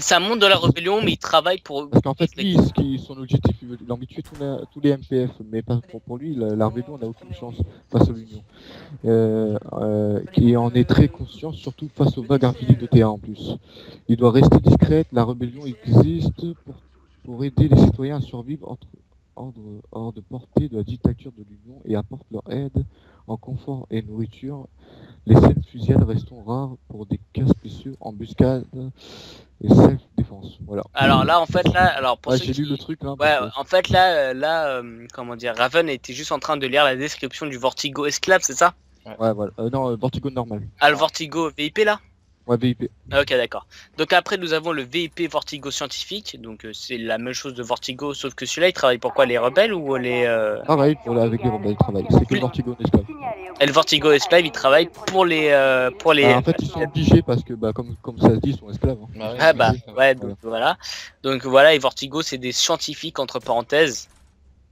C'est un monde de la rébellion, mais il travaille pour. parce qu'en fait lui, son objectif, il a envie de tuer tous les MPF, mais pas pour lui, la rébellion n'a aucune chance face à l'Union, qui en est très conscient, surtout face aux vagues infinies de TA en plus. Il doit rester discrète, la rébellion existe pour aider les citoyens à survivre hors de portée de la dictature de l'Union et apporte leur aide en confort et nourriture. Les scènes fusillades resteront rares pour des cas spéciaux, embuscades et self-défense. Voilà. Alors là, en fait, alors pour Ouais, ceux j'ai qui... lu le truc là. Ouais, parce que- en fait, là, comment dire, Raven était juste en train de lire la description du Vortigo esclave, c'est ça? Ouais, voilà. Non, Vertigo normal. Ah, le Vortigo VIP là? Ouais, VIP. Ok, d'accord. Donc après, nous avons le VIP Vortigo scientifique, donc c'est la même chose de Vortigo, sauf que celui-là, il travaille pour quoi? Les rebelles ou les... Pareil avec les rebelles, travail. C'est que le Vertigo esclave. Et le Vortigo esclave, il travaille pour les... En fait, ils sont obligés parce que, bah, comme ça se dit, ils sont esclaves. Hein. Bah, oui, Ah bah, c'est- ouais, donc voilà. Donc voilà, et Vortigo, c'est des scientifiques, entre parenthèses.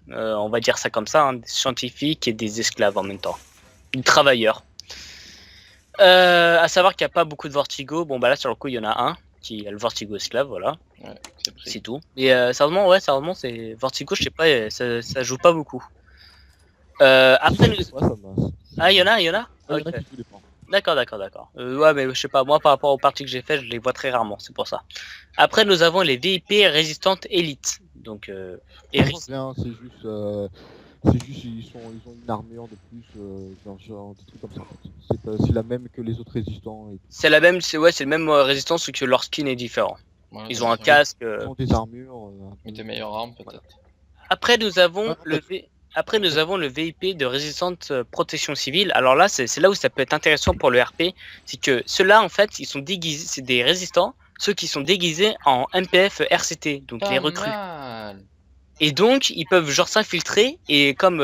On va dire ça comme ça, hein, des scientifiques et des esclaves en même temps. Des travailleurs. À savoir qu'il n'y a pas beaucoup de Vortigo. Bon, bah là, sur le coup, il y en a un, qui est le Vortigo esclave, voilà. Ouais, c'est pris. C'est tout. Et sérieusement, c'est Vortigo, je sais pas, ça joue pas beaucoup. Après, nous... Ouais, ça va. Ah, il y en a? Ouais, il y en a Ok. qui tous les points. D'accord. Ouais, mais je sais pas, moi, par rapport aux parties que j'ai faites, je les vois très rarement, c'est pour ça. Après, nous avons les VIP résistantes élites. Donc, Rien, c'est juste ils ont une armure de plus, genre des trucs comme ça. En fait. C'est la même que les autres résistants. Et c'est la même, c'est le même résistance, sauf que leur skin est différent. Voilà, Ils c'est ont un ça. casque. ils ont des armures. Mais des meilleures armes peut-être. Après, nous avons Ouais, Après, nous avons le VIP de résistante protection civile. Alors là, c'est là où ça peut être intéressant pour le RP. C'est que ceux-là, en fait, ils sont déguisés, c'est des résistants, ceux qui sont déguisés en MPF RCT, donc les Pas recrues. mal. Et donc, ils peuvent genre s'infiltrer et comme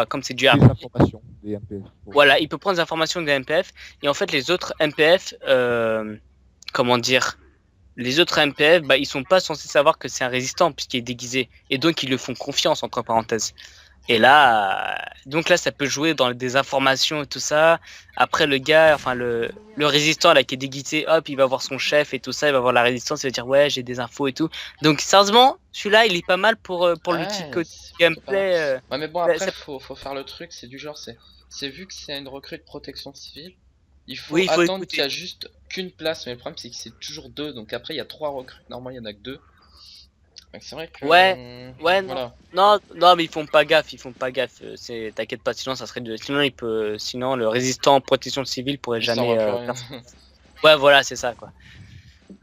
comme c'est du des RP, informations des MPF. Bon. voilà, il peut prendre des informations des MPF et en fait les autres MPF, comment dire, les autres MPF, bah ils sont pas censés savoir que c'est un résistant puisqu'il est déguisé et donc ils le font confiance entre parenthèses. Et là, donc là ça peut jouer dans des informations et tout ça. Après le gars, enfin le résistant là qui est déguisé, hop, il va voir son chef et tout ça, il va voir la résistance, il va dire ouais j'ai des infos et tout. Donc sérieusement, celui-là il est pas mal pour le petit Ouais, côté c'est gameplay. pas mal. Ouais, mais bon, bah, après, ça- faut faire le truc, c'est du genre, c'est vu que c'est une recrue de protection civile, il faut Oui, il faut attendre écouter. qu'il y a juste qu'une place, mais le problème c'est que c'est toujours deux, donc après il y a trois recrues, normalement il y en a que deux. Donc c'est vrai que. Ouais, Voilà. non, mais ils font pas gaffe. T'inquiète pas, sinon ça serait sinon le résistant protection civile pourrait Ils s'en jamais. voient plus rien. Ouais, voilà, c'est ça quoi.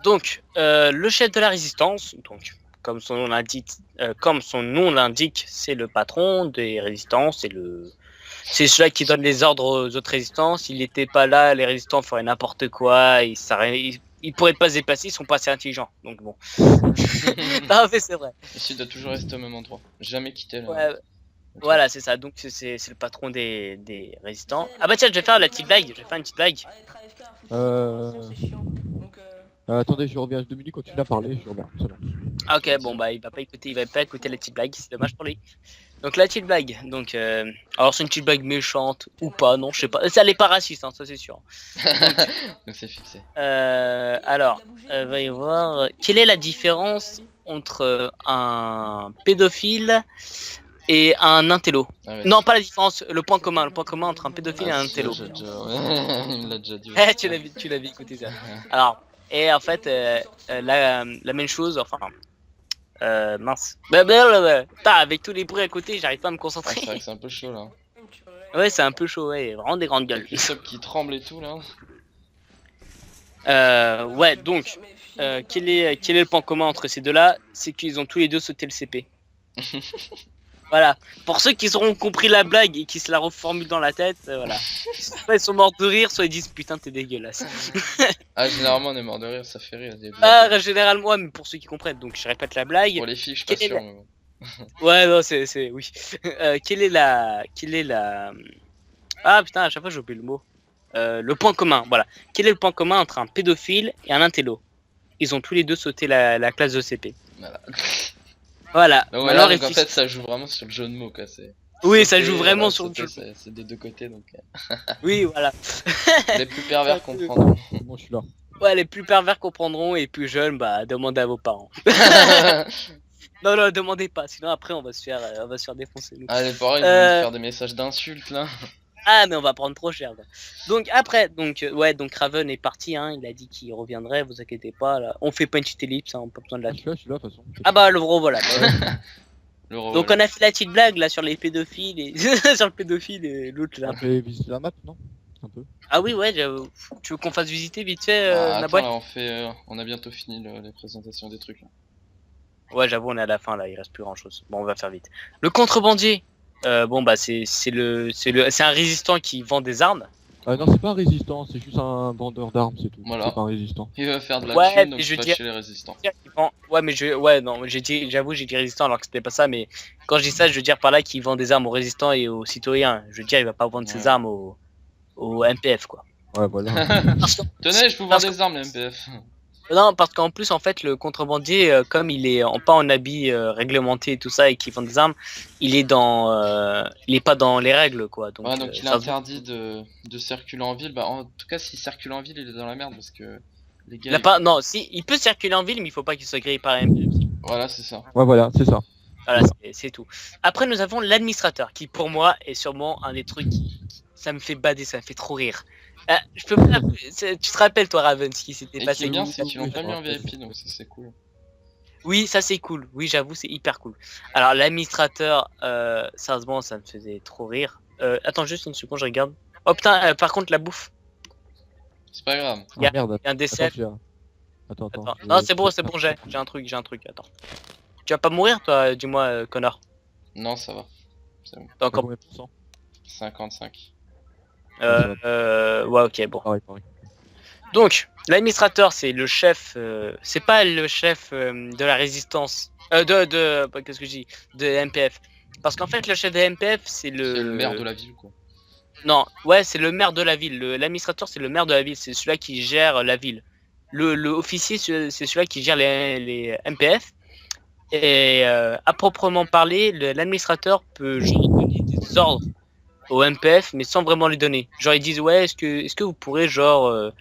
Donc, le chef de la résistance, donc comme son nom l'indique, c'est le patron des résistants, c'est celui qui donne les ordres aux autres résistants. S'il n'était pas là, les résistants feraient n'importe quoi. ils pourraient pas se déplacer, ils sont pas assez intelligents. Donc bon. Non, mais c'est vrai. Ici, il doit toujours rester au même endroit. Jamais quitter là. Ouais, voilà, c'est ça. Donc c'est le patron des résistants. Ah bah tiens, je vais faire la petite blague. Je vais faire une petite blague. Attendez, je reviens 2 minutes, continue à parler, je reviens. C'est bon. Ah, ok, bon bah il va pas écouter la petite blague. C'est dommage pour lui. Donc la petite blague. Donc alors c'est une petite blague méchante ou pas, non, je sais pas. Ça elle est pas raciste, hein, ça c'est sûr. Donc c'est fixé. Alors, va y voir. Quelle est la différence entre un pédophile et un intello? Ah ouais, Non, pas la différence, le point commun. Le point commun entre un pédophile et un si, intello. j'ai déjà... Il me l'a déjà dit. Eh, tu l'avais écouté ça. Alors, et en fait, la même chose, enfin, mince. Putain, avec tous les bruits à côté, j'arrive pas à me Ah, concentrer. c'est vrai que c'est un peu chaud là. Ouais, c'est un peu chaud, ouais, vraiment des grandes gueules. Avec le sub qui tremble et tout là. Ouais, donc, quel est le point commun entre ces deux-là? C'est qu'ils ont tous les deux sauté le CP. Voilà. Pour ceux qui auront compris la blague et qui se la reformulent dans la tête, voilà. Soit ils sont morts de rire, soit ils disent putain t'es dégueulasse. Ah, généralement on est mort de rire, ça fait rire. Des blagues. Ah, généralement, ouais, mais pour ceux qui comprennent, donc je répète la blague. Pour les filles, je suis pas Quelle est sûr. la- mais bon. Ouais, non, oui. Quelle est la... Ah putain, à chaque fois j'ai oublié le mot. Le point commun, voilà. Quel est le point commun entre un pédophile et un intello? Ils ont tous les deux sauté la classe de CP. Voilà. Voilà. Donc, Maintenant, voilà, donc en réfléchis- fait ça joue vraiment sur le jeu de mots quoi. Oui, ça Sauter, joue vraiment voilà, sur le sauter, jeu. c'est des deux côtés donc. Oui, voilà. Les plus pervers comprendront. C'est bon, je suis là. Ouais, les plus pervers comprendront et les plus jeunes, bah, demandez à vos parents. Non, non, demandez pas, sinon après on va se faire défoncer nous. Ah, les parents ils vont nous faire des messages d'insultes là. Ah, mais on va prendre trop cher. Là. Donc après, ouais, donc Raven est parti, hein, il a dit qu'il reviendrait, vous inquiétez pas, là. On fait pas une petite ellipse, hein, on a pas besoin de la. Je suis là, de toute façon. Ah bah le gros voilà. Le Donc on a fait la petite blague là sur les pédophiles et sur le pédophile et l'autre là. On fait visiter la map, non? Un peu. Ah oui, ouais, tu veux qu'on fasse visiter vite fait la attends, boîte? là, on a bientôt fini les présentations des trucs là. Ouais, j'avoue, on est à la fin là, il reste plus grand chose. Bon, on va faire vite. Le contrebandier, bon bah c'est un résistant qui vend des armes. Non, c'est pas un résistant, c'est juste un vendeur d'armes, c'est tout. Voilà. C'est pas un résistant. Il veut faire de la Ouais, thune, mais donc je il veux va dire- chez les résistants. Ouais, mais j'avoue, j'ai dit résistant alors que c'était pas ça, mais quand je dis ça, je veux dire par là qu'il vend des armes aux résistants et aux citoyens. Je veux dire, il va pas vendre ses Ouais. armes au MPF quoi. Ouais, voilà. Tenez, je vous vends parce des armes, les MPF. Non, parce qu'en plus, en fait, le contrebandier, comme il est pas en habit réglementé et tout ça et qu'il vend des armes, il est pas dans les règles quoi. Donc, Ouais, donc il est ça- interdit de circuler en ville. Bah, en tout cas, s'il circule en ville, il est dans la merde parce que les gars. il a pas, non, si, il peut circuler en ville, mais il faut pas qu'il soit grillé par la MPF. Voilà, c'est ça. Ouais, voilà, c'est ça. Voilà, c'est tout. Après, nous avons l'administrateur, qui pour moi est sûrement un des trucs ça me fait bader, ça me fait trop rire. Je peux pas. Tu te rappelles, toi, Raven, ce qui s'était Et qui passé est bien, oui, c'est qu'ils l'ont oui, pas je mis en me rappelle. VIP, donc ça c'est cool. Oui, ça c'est cool. Oui, j'avoue, c'est hyper cool. Alors, l'administrateur, sérieusement, ça me faisait trop rire. Attends, juste une seconde, je regarde. Oh putain, par contre, la bouffe. C'est pas grave. Ah, Y a- merde, Il y a un attends, dessert. attends. Attends. Non, c'est bon, j'ai un truc, Attends. Tu vas pas mourir, toi, dis-moi, connard. Non, ça va. C'est bon. T'as T'as encore. combien de pourcents? 55. Ouais, ok, bon. Pareil. Donc, l'administrateur, c'est le chef. C'est pas le chef de la résistance. Qu'est-ce que je dis? De MPF. Parce qu'en fait, le chef de MPF, c'est C'est le maire de le. la ville, quoi. Non, ouais, c'est le maire de la ville. L'administrateur, c'est le maire de la ville. C'est celui qui gère la ville. Le officier, c'est celui qui gère les MPF. Et à proprement parler, l'administrateur peut genre donner des ordres au MPF, mais sans vraiment les donner. Genre, ils disent, ouais, est-ce que vous pourrez, genre,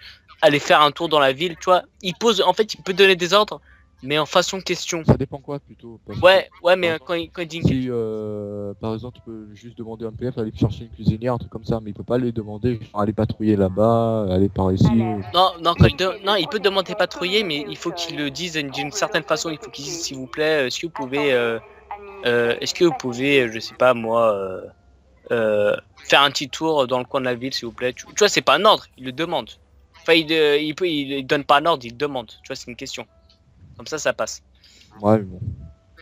aller faire un tour dans la ville, tu vois. En fait, il peut donner des ordres, mais en façon question. Ça dépend quoi plutôt parce que Ouais, mais quand il dit une question. si par exemple tu peux juste demander à un MPF aller chercher une cuisinière, un truc comme ça, mais il peut pas les demander genre, aller patrouiller là-bas, aller par ici. Non, il peut demander patrouiller, mais il faut qu'il le dise d'une certaine façon. Il faut qu'il dise, s'il vous plaît, est-ce que vous pouvez, je sais pas moi, faire un petit tour dans le coin de la ville, s'il vous plaît. Tu vois, c'est pas un ordre, il le demande. Enfin, il donne pas un ordre, il le demande. Tu vois, c'est une question. Comme ça passe. Ouais, mais bon.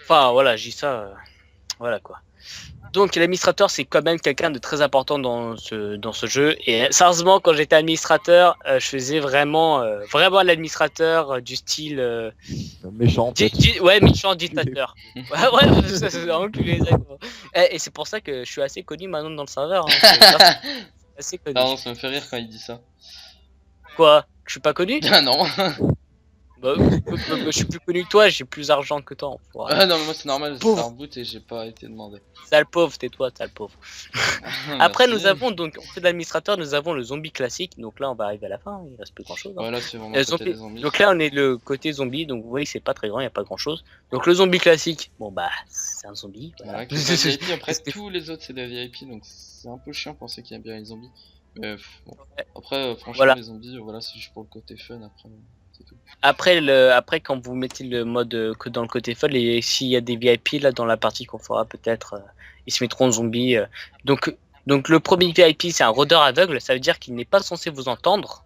Enfin, voilà, je dis ça. Voilà quoi. Donc l'administrateur c'est quand même quelqu'un de très important dans ce jeu et sérieusement quand j'étais administrateur je faisais vraiment l'administrateur du style Méchant en fait. ouais méchant dictateur. Ouais c'est vraiment que et c'est pour ça que je suis assez connu maintenant dans le serveur. Hein. C'est assez connu. Pardon, ça me fait rire quand il dit ça. Quoi? Je suis pas connu? Ah non. Bah, je suis plus connu que toi, j'ai plus d'argent que toi. Enfoiré. Ah non, mais moi c'est normal, c'est Pauvre. un boot et j'ai pas été demandé. Sale pauvre, tais-toi, sale pauvre. Après, Merci. nous avons donc, en fait d'administrateur, nous avons le zombie classique. Donc là, on va arriver à la fin, il reste plus grand chose. Ouais, là c'est vraiment Le le côté zombie- des zombies. Donc là, on est le côté zombie. Donc vous voyez, c'est pas très grand, il n'y a pas grand chose. Donc le zombie classique, bon bah, c'est un zombie. Voilà. Voilà, qui sont des VIP, après C'était- tous les autres c'est des VIP, donc c'est un peu chiant pour ceux qui aiment bien les zombies. Mais bon. Ouais. Après, franchement, Voilà. les zombies, voilà, c'est juste pour le côté fun après. C'est tout. Après, quand vous mettez le mode que dans le côté fun, et s'il y a des VIP là dans la partie qu'on fera peut-être, ils se mettront en zombie. Donc le premier VIP c'est un rôdeur aveugle, ça veut dire qu'il n'est pas censé vous entendre,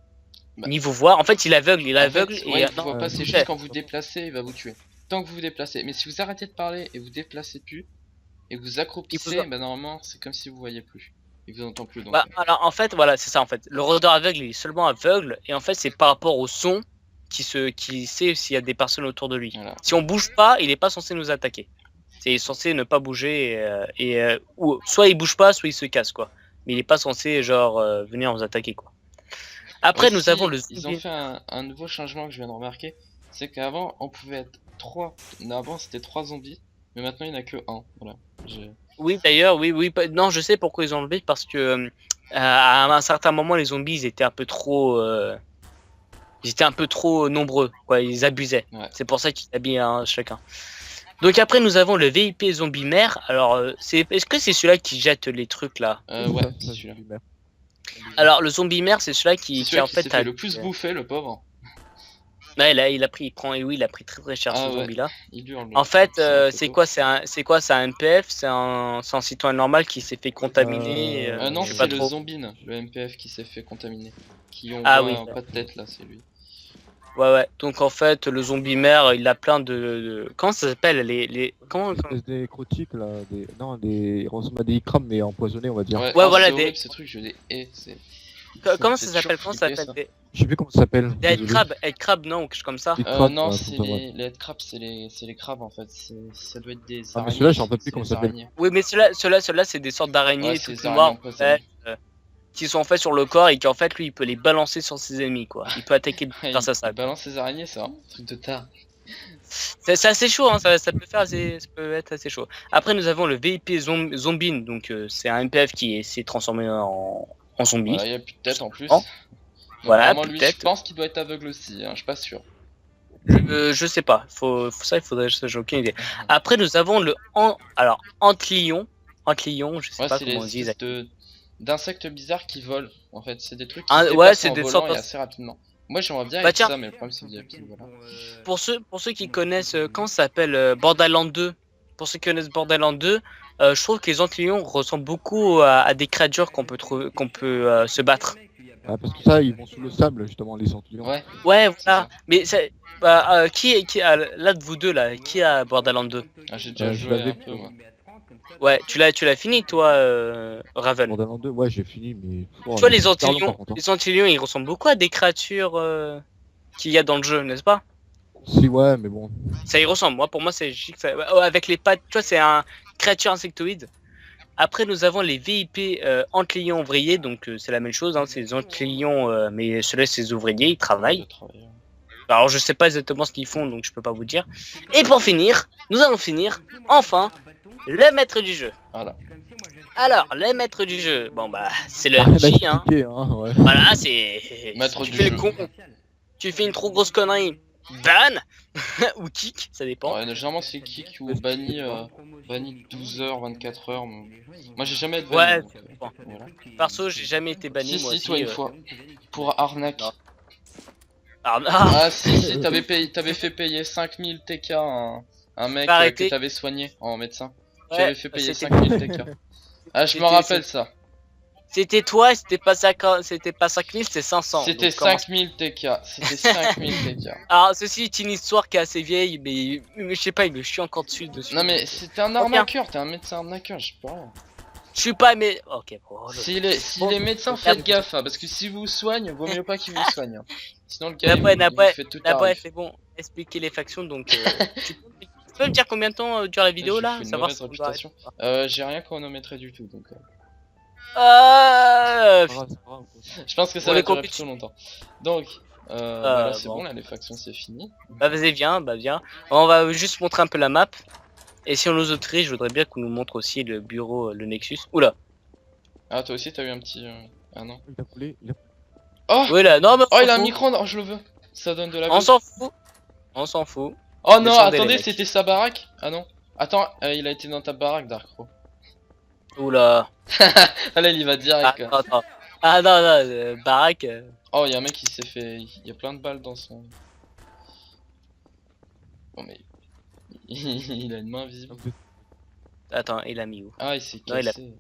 Bah. ni vous voir. En fait, il est aveugle, En fait, ouais, et il vous voit pas, c'est juste ouais. quand vous déplacez, il va vous tuer. Tant que vous vous déplacez. Mais si vous arrêtez de parler et vous déplacez plus, et que vous accroupissez, bah normalement c'est comme si vous voyez plus. Il vous entend plus donc. Bah, alors en fait, voilà, c'est ça en fait. Le rôdeur aveugle il est seulement aveugle, et en fait c'est par rapport au son qui sait s'il y a des personnes autour de lui. Voilà. Si on bouge pas, il est pas censé nous attaquer. C'est censé ne pas bouger ou soit il bouge pas, soit il se casse quoi. Mais il est pas censé genre venir nous attaquer quoi. Après nous Aussi, avons le Ils ont fait un nouveau changement que je viens de remarquer, c'est qu'avant on pouvait être 3. Avant c'était 3 zombies, mais maintenant il n'y en a que 1. Voilà. Oui d'ailleurs, oui, non je sais pourquoi ils ont enlevé parce que à un certain moment les zombies ils étaient un peu trop nombreux quoi, ils abusaient. Ouais. C'est pour ça qu'ils habillent chacun. Donc après nous avons le VIP zombie mère. Alors est-ce que c'est celui-là qui jette les trucs là? Ouais, Ça, c'est celui-là. celui-là. Alors le zombie mère c'est celui-là C'est qui celui-là en qui fait s'est fait le plus bouffer, le pauvre. Ouais, là il a pris très très cher Ah ce ouais. zombie là. Il hurle. En fait sur la c'est photo. quoi c'est un MPF, c'est un citoyen normal qui s'est fait contaminer. Non, je sais c'est pas le trop. zombine, le MPF qui s'est fait contaminer. Qui ont Ah voit oui. pas de tête là, c'est lui. Ouais. Donc en fait le zombie mère il a plein comment ça s'appelle comment Espèce des nécrotiques là, ils ressemblent à des crabes mais empoisonnés on va dire. Ouais, oh, voilà, c'est des- horrible, ces trucs, je les hais. comment fait ça s'appelle toujours comment ça flipper, s'appelle Je sais plus comment ça s'appelle. des head désolé. crab non ou quelque chose comme ça. Des crabes, Non, ouais, c'est comme ça, ouais. les headcrabs, c'est les crabes en fait. Ça doit être des Ah, mais araignées. celui-là, je me rappelle plus c'est comment les ça s'appelle. araignées. Oui mais ceux-là c'est des sortes d'araignées Ouais, c'est toutes des noires araignées empoisonnées. qui sont en fait sur le corps et qui en fait lui il peut les balancer sur ses ennemis quoi. Il peut attaquer Ouais, grâce à il ça. balance les araignées, c'est vraiment un truc de tard. C'est assez chaud, hein, ça peut être assez chaud. Après, nous avons le VIP Zombine, donc c'est un MPF qui s'est transformé en zombie. Voilà, il y a plus de tête en plus. Oh. Donc, Voilà, vraiment, plus de lui, tête. je pense qu'il doit être aveugle aussi, hein, je suis pas sûr. Je sais pas, il faudrait, j'ai aucune idée. Après, nous avons le Antlion, je sais Ouais, pas c'est comment on les dit. espèces d'insectes bizarres qui volent. En fait, c'est des trucs qui Ah, se ouais, déplacent c'est en des volant sortes et de- assez rapidement. Moi, j'aimerais bien Bah, être tiens. ça, mais le problème c'est VIP, voilà. Pour ceux qui connaissent, comment ça s'appelle Borderlands 2, pour ceux qui connaissent Borderlands 2, je trouve que les Antlions ressemblent beaucoup à des créatures qu'on peut trouver, qu'on peut se battre. Ah, parce que ça, ils vont sous le sable justement, les centurions. Ouais, Ouais, c'est voilà. ça. Mais qui là de vous deux là, qui a Borderlands 2? Ah, j'ai déjà je joué l'avais un peu, moi. Ouais, tu l'as fini toi, Raven. Borderlands 2, ouais, j'ai fini, mais. Oh, Tu vois mais les c'est super long, Antilions, par contre, hein. les Antilions, ils ressemblent beaucoup à des créatures qu'il y a dans le jeu, n'est-ce pas? Si, ouais, mais bon. Ça y ressemble. Moi, pour moi, c'est avec les pattes. Tu vois, c'est un créature insectoïde. Après, nous avons les VIP Antlions ouvriers, donc c'est la même chose. Hein, c'est les Antlions, mais ceux-là, c'est les ouvriers, ils travaillent. De travailler. Alors, je sais pas exactement ce qu'ils font, donc je peux pas vous dire. Et pour finir, nous allons finir enfin le maître du jeu. Voilà. Alors, le maître du jeu, bon bah, c'est le Ah, là, MJ, hein. expliqué, hein, ouais. Voilà, c'est. Maître tu du fais jeu. le con, tu fais une trop grosse connerie, ban ou kick, ça dépend. Ouais, généralement, c'est kick ou banni 12 heures, 24 heures. Moi, j'ai jamais été Ouais, banni. donc, bon. voilà. Perso, j'ai jamais été banni, Si, moi si, aussi. toi, une fois. Pour arnaque. Non. Ah, Ah, si, t'avais fait payer 5000 TK à un mec Arrêtez. que t'avais soigné en médecin. ouais, J'avais fait payer c'était- 5000 TK. Ah, je me C'était- rappelle ça. C'était toi, c'était pas 50, c'était pas 5000, c'était 500. C'était donc comment- 5000 TK. C'était 5000 TK. Alors, ceci est une histoire qui est assez vieille, mais je sais pas, il me chie encore dessus. Non mais c'était un arnaqueur, t'es un médecin arnaqueur, je sais pas. Je suis pas, mais. Ok, bon. S'il est médecin, Bon, faites gaffe, hein, parce que si vous soigne, vaut mieux pas qu'il vous soigne. Hein. Sinon le gars D'après, il vous d'après, fait tout Là-bas, tarif. c'est bon, expliquer les factions, donc. Tu peux me dire combien de temps dure la vidéo Je là fais une Savoir mauvaise si on doit réputation. J'ai rien chronométré du tout, donc arrêter. C'est pas grave, c'est pas grave, quoi. je pense que ça On va les durer compute. plutôt longtemps. Donc, voilà, c'est bon. bon, là, les factions, c'est fini. Bah, vas-y, viens, bah, viens. On va juste montrer un peu la map. Et si on nous autorise, je voudrais bien qu'on nous montre aussi le bureau, le Nexus. Oula. Ah, toi aussi, t'as eu un petit. Ah non. Il a coulé, il a Oh, Oui, là, non, mais oh on il a un s'en fout. micro-ondes, oh, je le veux. Ça donne de la On bouffe. s'en fout. On s'en fout. Oh non, Descendez, les attendez, mecs. c'était sa baraque. Ah non. Attends, il a été dans ta baraque, Darkro. Oula. Allez, il y va direct. quoi. Attends. Ah non, non, baraque. Oh, il y a un mec qui s'est fait. Il y a plein de balles dans son. Oh, mais. Il a une main invisible. Attends, il a mis où Ah, il s'est Non, il a- cassé.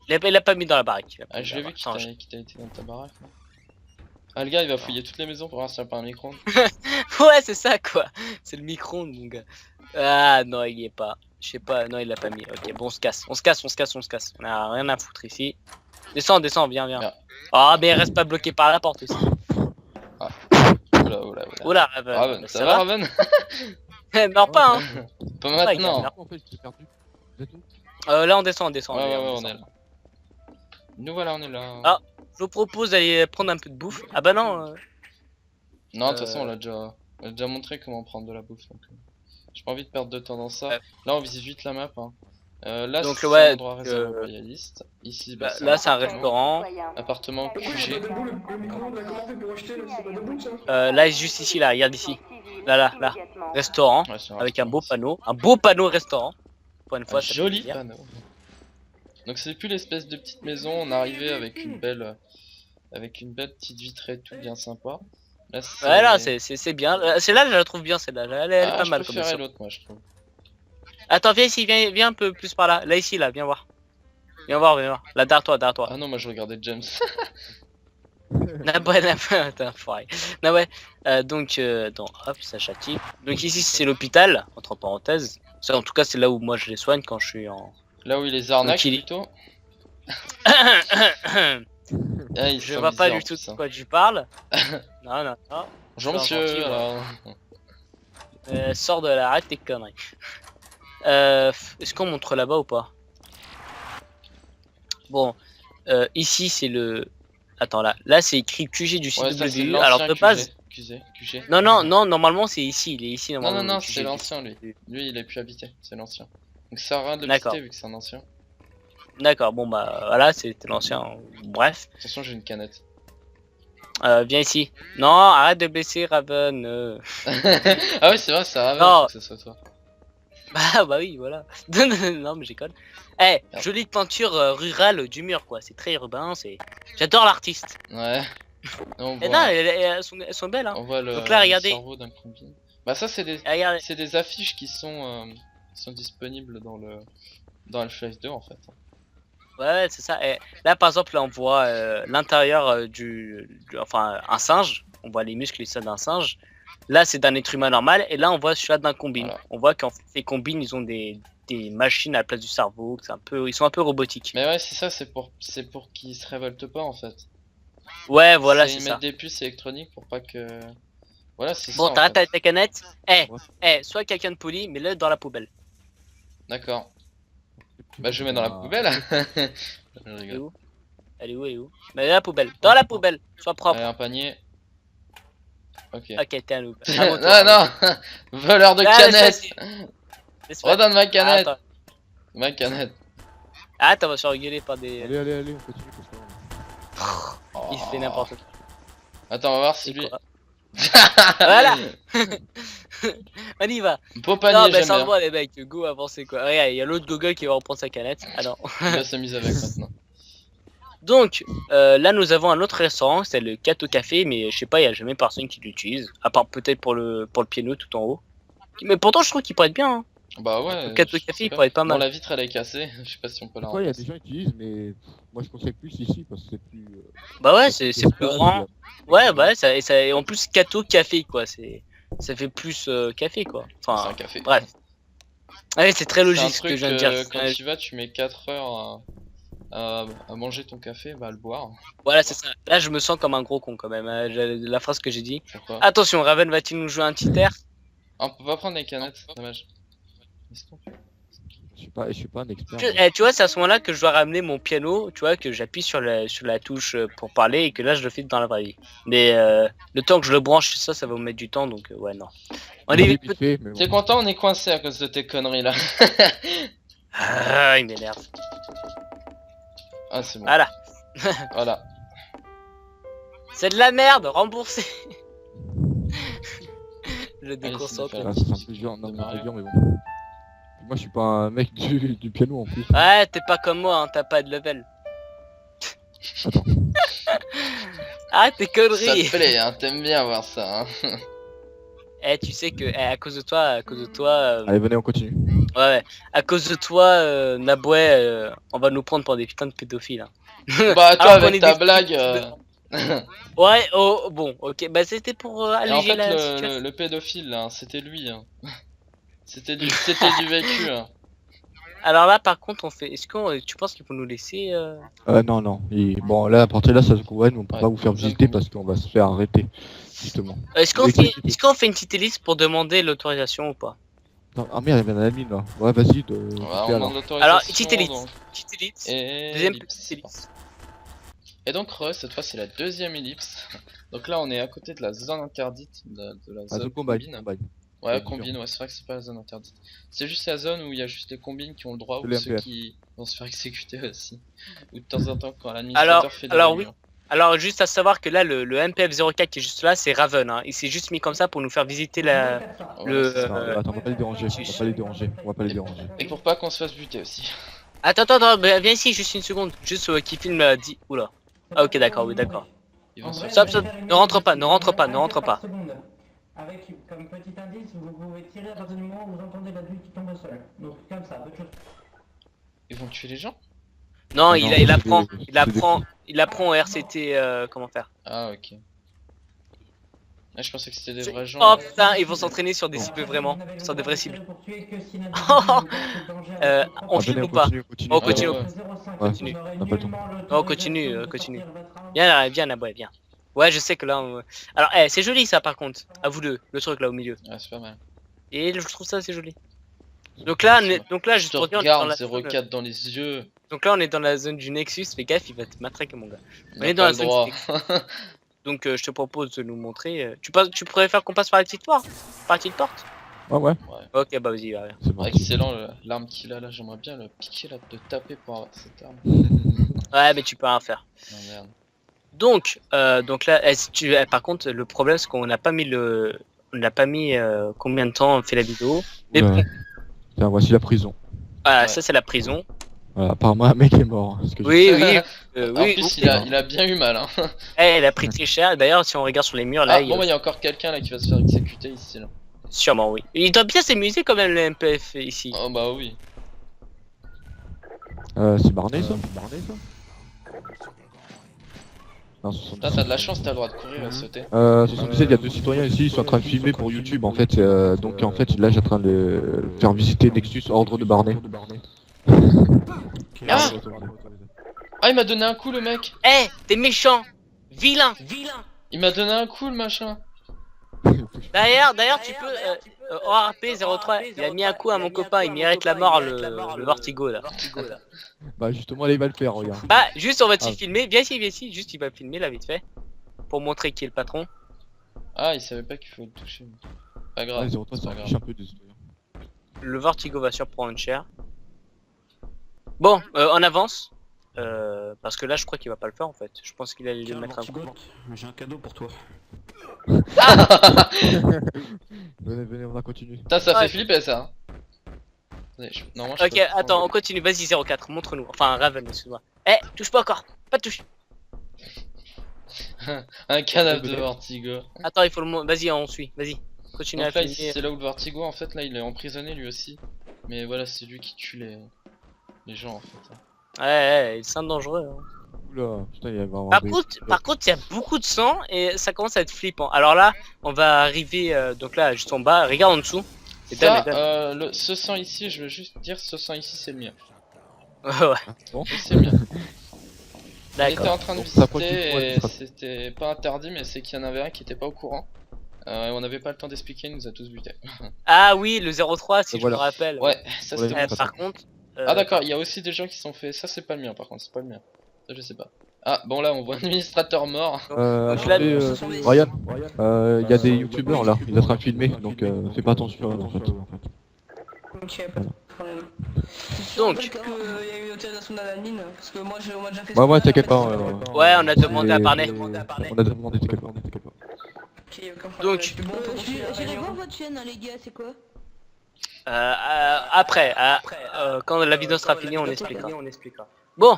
il a pas mis dans la baraque. il a pas Ah, mis je dans l'ai la vu baraque. Attends, qu'il t'a été dans ta baraque. Là. Ah, le gars, il va fouiller toutes les maisons pour voir s'il n'y a pas un micro. Ouais, c'est ça quoi. C'est le micro-ondes, mon gars. Ah non, il y est pas. Je sais pas, non, il l'a pas mis. Ok, bon, on se casse. On se casse. On a rien à foutre ici. Descends, viens. Ah. Ah, mais reste pas bloqué par la porte aussi. Oula. Oula, Raven. Raven, Bah, ça va, Raven? Meurs pas, hein. Pas Ouais, maintenant. En fait, je t'ai perdu. Vous êtes où? Là, on descend. Ouais, on est là. Nous voilà, on est là. Ah. Je vous propose d'aller prendre un peu de bouffe. Ah bah non. Non, de toute façon, on l'a déjà montré comment prendre de la bouffe. Donc, j'ai pas envie de perdre de temps dans ça. Ouais. Là, on visite vite la map. Hein. Là, Donc, c'est ouais, un endroit réservé aux royalistes. Ici, bah, Là, c'est un restaurant. appartement QG. Là, juste ici, là, regarde ici. Là. Restaurant. Ouais, c'est Avec un beau restaurant. panneau. Un beau panneau restaurant. Pour une Un fois, ça fait joli plaisir. panneau. Donc, c'est plus l'espèce de petite maison. On est arrivé avec une belle petite vitrée, tout bien sympa. Là, c'est. Ouais, là, c'est bien. Celle-là, je la trouve bien, celle-là. Elle est Ah, pas je mal comme préférais ça. l'autre, moi, je trouve. Attends, viens ici, viens un peu plus par là. Là, ici, là, viens voir. Viens voir. Là, derrière toi. Ah non, moi, je regardais James. Attends, enfoiré. Non, ouais. Donc, hop, ça châtie. Donc, ici, c'est l'hôpital, entre parenthèses. Ça, en tout cas, c'est là où moi je les soigne quand je suis en. Là où il les arnaque, Donc, il est- plutôt. Ah, il Je s'en vois pas visait en du tout plus, de hein. quoi tu parles. Non. Bonjour Non, monsieur, gentil, alors. Sors de là, arrête tes conneries. Est-ce qu'on montre là-bas ou pas? Bon, ici c'est le. Attends là c'est écrit QG du Ouais, ça, c'est CW. l'ancien Alors de base, QG. non, normalement c'est ici, il est ici normalement. Non, le c'est QG. l'ancien lui. Lui, il est plus habité, c'est l'ancien. Donc ça sert à rien de le D'accord. visiter vu que c'est un ancien. D'accord, bon bah voilà, c'était l'ancien. Bref, Attention, j'ai une canette. viens ici. Non, arrête de blesser Raven. Ah oui, c'est vrai, ça Raven, Non. faut que ce soit toi. Bah oui, voilà. Non mais j'éconne. Eh, jolie peinture rurale du mur quoi, c'est très urbain, c'est. J'adore l'artiste. Ouais. On Et voit, non, elles sont belles hein. on voit le, Donc là, le regardez. cerveau d'un combine. Bah ça, c'est des, Eh, regardez. c'est des affiches qui sont disponibles dans Half-Life 2 en fait. Ouais, c'est ça. Et là, par exemple, là, on voit l'intérieur enfin, un singe. On voit les muscles et ça d'un singe. Là, c'est d'un être humain normal. Et là, on voit celui-là d'un combine. Voilà. On voit qu'en fait, les combines, ils ont des machines à la place du cerveau. Ils sont un peu robotiques. Mais ouais, c'est ça, c'est pour qu'ils se révoltent pas en fait. Ouais, voilà, c'est Ils ça. mettent des puces électroniques pour pas que. Voilà, c'est ça. Bon, en t'arrêtes fait. avec ta canette. Eh, Ouais. sois quelqu'un de poli, mets-le dans la poubelle. D'accord. Bah, je mets dans la poubelle. Je Elle est rigole. où? Elle est où? Mets la poubelle. Dans la poubelle. Sois propre. Un panier. Ok. Ok, t'es un noob. Non, voleur de canette. Redonne ma canette. Attends, Ma canette. on va se faire regueuler par des. Allez, on continue parce que. Il fait n'importe quoi. Attends, on va voir si C'est lui. quoi? Voilà. On y va. Beau Non, panier, mais j'aime sans bien. moi les mecs, go avancez quoi. Regarde, il y a l'autre Google qui va reprendre sa canette. Ah non. Il va s'amuser avec maintenant. Donc, là nous avons un autre restaurant, c'est le Cato Café, mais je sais pas, il y a jamais personne qui l'utilise. À part peut-être pour le piano tout en haut. Mais pourtant je trouve qu'il pourrait être bien. Hein. Bah ouais. Le Cato je Café, sais il pas. pourrait être pas Bon, mal. la vitre elle est cassée, je sais pas si on peut la Pourquoi il y a des remplacer. gens qui utilisent, mais moi je conseille plus ici parce que c'est plus. Bah ouais, c'est c'est plus espace, grand. il y a- Ouais, bah ouais, et en plus Cato Café, quoi. Ça fait plus café, quoi. C'est un Enfin, café. bref. Ouais, c'est très C'est un logique ce que je truc, viens de dire. quand tu vas, tu mets 4 heures à manger ton café, bah à le boire. Voilà, c'est ça. Là, je me sens comme un gros con quand même. La phrase que j'ai dit. Pourquoi? Attention, Raven va-t-il nous jouer un petit air? Ah, on peut pas prendre les canettes, dommage. Laisse tomber. je suis pas un expert. Tu vois, c'est à ce moment-là que je dois ramener mon piano, tu vois, que j'appuie sur la touche pour parler et que là, je le fais dans la vraie vie. Mais le temps que je le branche, ça va me mettre du temps, donc ouais, non. On est Vite fait, mais T'es bon. content, on est coincé à cause de tes conneries là. Ah, il m'énerve. Ah, c'est bon. Voilà. Voilà. C'est de la merde, remboursé. Je Allez, déconcentre. c'est Ah, c'est un peu dur, non, de c'est un peu Mario. dur, mais bon. Moi je suis pas un mec du piano en plus. Ouais, t'es pas comme moi, hein, t'as pas de level. Attends. Ah, tes Ça te conneries. plaît, hein, t'aimes bien voir ça. Hein. Eh, tu sais que à cause de toi, Allez, venez, on continue. ouais, à cause de toi, Naboué, on va nous prendre pour des putains de pédophiles. Hein. Bah, toi, Alors qu'on avec est ta des blague. Ouais, oh, bon, ok, bah c'était pour Et en alléger fait, la situation. le pédophile, là, c'était lui. Hein. C'était du vécu. Hein. Alors là, par contre, on fait. Tu penses qu'il faut nous laisser Non, non. Bon, là, à partir de là, ça se couvre, on peut Ouais, pas vous faire je viens de visiter comprendre. parce qu'on va se faire arrêter, justement. Est-ce qu'on Oui, fait... oui, oui. Est-ce qu'on fait une petite liste pour demander l'autorisation ou pas? Non, ah merde, il y en a la mine là. Ouais, vas-y, Ouais, vite on fait, alors. demande l'autorisation. Alors, petite élite. donc. Petite élite. Et Deuxième ellipse. petite élite. Et donc, cette fois, c'est la deuxième ellipse. Donc là, on est à côté de la zone interdite, de la Ah, zone de combine, combine. combine. Ouais, c'est combine, ouais, c'est vrai que c'est pas la zone interdite. C'est juste la zone où il y a juste les combines qui ont le droit, C'est ou les ceux MPF. qui vont se faire exécuter aussi. Ou de temps en temps, quand l'administrateur fait des alors oui. réunions. Alors, juste à savoir que là, le MPF04 qui est juste là, c'est Raven. Hein. Il s'est juste mis comme ça pour nous faire visiter la. Voilà, c'est ça. Attends, on va pas les déranger. On va pas les déranger. On va pas les déranger. Et pour pas qu'on se fasse buter aussi. Attends, bah, viens ici, juste une seconde. Juste qui filme dit. Oula. Ah, ok, d'accord, oui, d'accord. Ils vont se faire Stop, stop. Ne rentre pas, ne rentre pas, ne rentre pas. Avec comme petit indice, vous pouvez tirer à partir du moment où vous entendez la bulle qui tombe au sol. Donc comme ça, votre chose. Ils vont tuer les gens? Non, Non, il c'est apprend. des- Il c'est des apprend. Il apprend au RCT comment faire. Ah, ok. Ah, je pensais que c'était des vrais gens. Oh putain, ils vont s'entraîner sur des cibles vraiment. Sur des vraies cibles. On Ah, filme venez, ou pas? continue. On continue. Ouais, Continue. on a pas le temps. Non, continue, continue. Viens là, viens là, ouais, viens. Ouais, je sais que là. Alors, c'est joli ça par contre. À vous deux, le truc là au milieu. Ouais, c'est pas mal. Et je trouve ça assez joli. Donc là, Je juste te pour dire, on est dans regarde la zone. 04 dans les yeux. Donc là, on est dans la zone du Nexus. Fais gaffe, il va te matraquer mon gars. On On est a dans pas la le droit. zone Donc je te propose de nous montrer. Tu préfères qu'on passe par la petite porte? Par la petite porte? Ouais, Ok, bah vas-y, va. c'est parti. Excellent, l'arme qu'il a là, j'aimerais bien le piquer là, de taper pour avoir cette arme. Ouais, mais tu peux rien faire. Non, merde. Donc là, par contre, le problème c'est qu'on n'a pas mis on n'a pas mis combien de temps on fait la vidéo. Mais Oula. bon, Tiens, voici la prison. voilà, Ouais. ça c'est la prison. Voilà, apparemment, un mec est mort. Hein, ce que Oui, oui, En oui. plus, oui. il a bien eu mal. Hein. Elle a pris très cher. D'ailleurs, si on regarde sur les murs là, Ah, bon, bah, il y a encore quelqu'un là qui va se faire exécuter ici. Là. sûrement oui. Il doit bien s'amuser quand même le MPF ici. Oh, bah oui. C'est Barney ça Non, 77. Putain, t'as de la chance, t'as le droit de courir et sauter. 77, il y a deux citoyens ici, ils sont en train de filmer pour YouTube en fait. Donc en fait, là, j'ai en train de faire visiter Nexus, ordre de Barney. Ah, ah, il m'a donné un coup le mec. Eh, t'es méchant, vilain. Il m'a donné un coup le machin. D'ailleurs, tu peux. ORP 03, il a mis un coup à mon copain, il mérite la mort, le Vertigo là. Bah justement, là, il va le faire, regarde. Bah, juste on va te Ah. filmer, viens ici, juste il va filmer là vite fait. Pour montrer qui est le patron. Ah, il savait pas qu'il faut le toucher. Pas grave. Ouais, 03, c'est ça pas affiche grave. un peu des citoyens. Le Vertigo va surprendre cher. Bon, on avance. Parce que là, je crois qu'il va pas le faire en fait. Je pense qu'il allait lui mettre un coup. J'ai un cadeau pour toi. Venez, on va continuer. Putain, ça Ouais. fait flipper ça. Attendez, normalement, je Ok, peux prendre attends, le- on continue, vas-y 04, montre-nous. Enfin, Raven, excuse-moi. Eh, touche pas encore, pas de touche. Un canapé de Ouais, Vertigo. Attends, il faut le. Vas-y, on suit, vas-y. Continue Donc à là, filmer. c'est là où le Vertigo, en fait, là, il est emprisonné lui aussi. Mais voilà, c'est lui qui tue les gens en fait. Ouais, c'est un dangereux. Hein. Oula, putain, il va y avoir Par contre, il y a beaucoup de sang et ça commence à être flippant. Alors là, on va arriver donc là, juste en bas. Regarde en dessous. Et Ça, donne. ce sang ici, je veux juste dire, ce sang ici c'est le mien. Ouais, Bon. C'est le mien. On était d'accord. en train de Donc, ça approche visiter du point, et ça- c'était pas interdit, mais c'est qu'il y en avait un qui était pas au courant. Et on n'avait pas le temps d'expliquer, il nous a tous butés. Ah oui, le 03, si je Voilà. me rappelle. Ouais, ça Ouais, c'était ouais. bon. Par contre. Ah d'accord, il y a aussi des gens qui sont fait. Ça c'est pas le mien par contre, c'est pas le mien. Ça je sais pas. Ah bon là on voit un administrateur mort. Donc là, Ryan, il y a des youtubeurs là, ils sont en train de filmer, donc fais pas attention en fait. Ok, pas de problème. Donc. Il y a eu l'autorisation d'admin, parce que moi j'ai déjà fait Ouais, ouais, ça, t'inquiète pas. Ouais, on a demandé à Barney. On a demandé, t'inquiète pas. Ok, aucun problème. Donc. Bon, on peut continuer la J'irai réunion. voir votre chaîne, hein, les gars, c'est quoi? Après, quand la vidéo sera finie, on expliquera. Bon,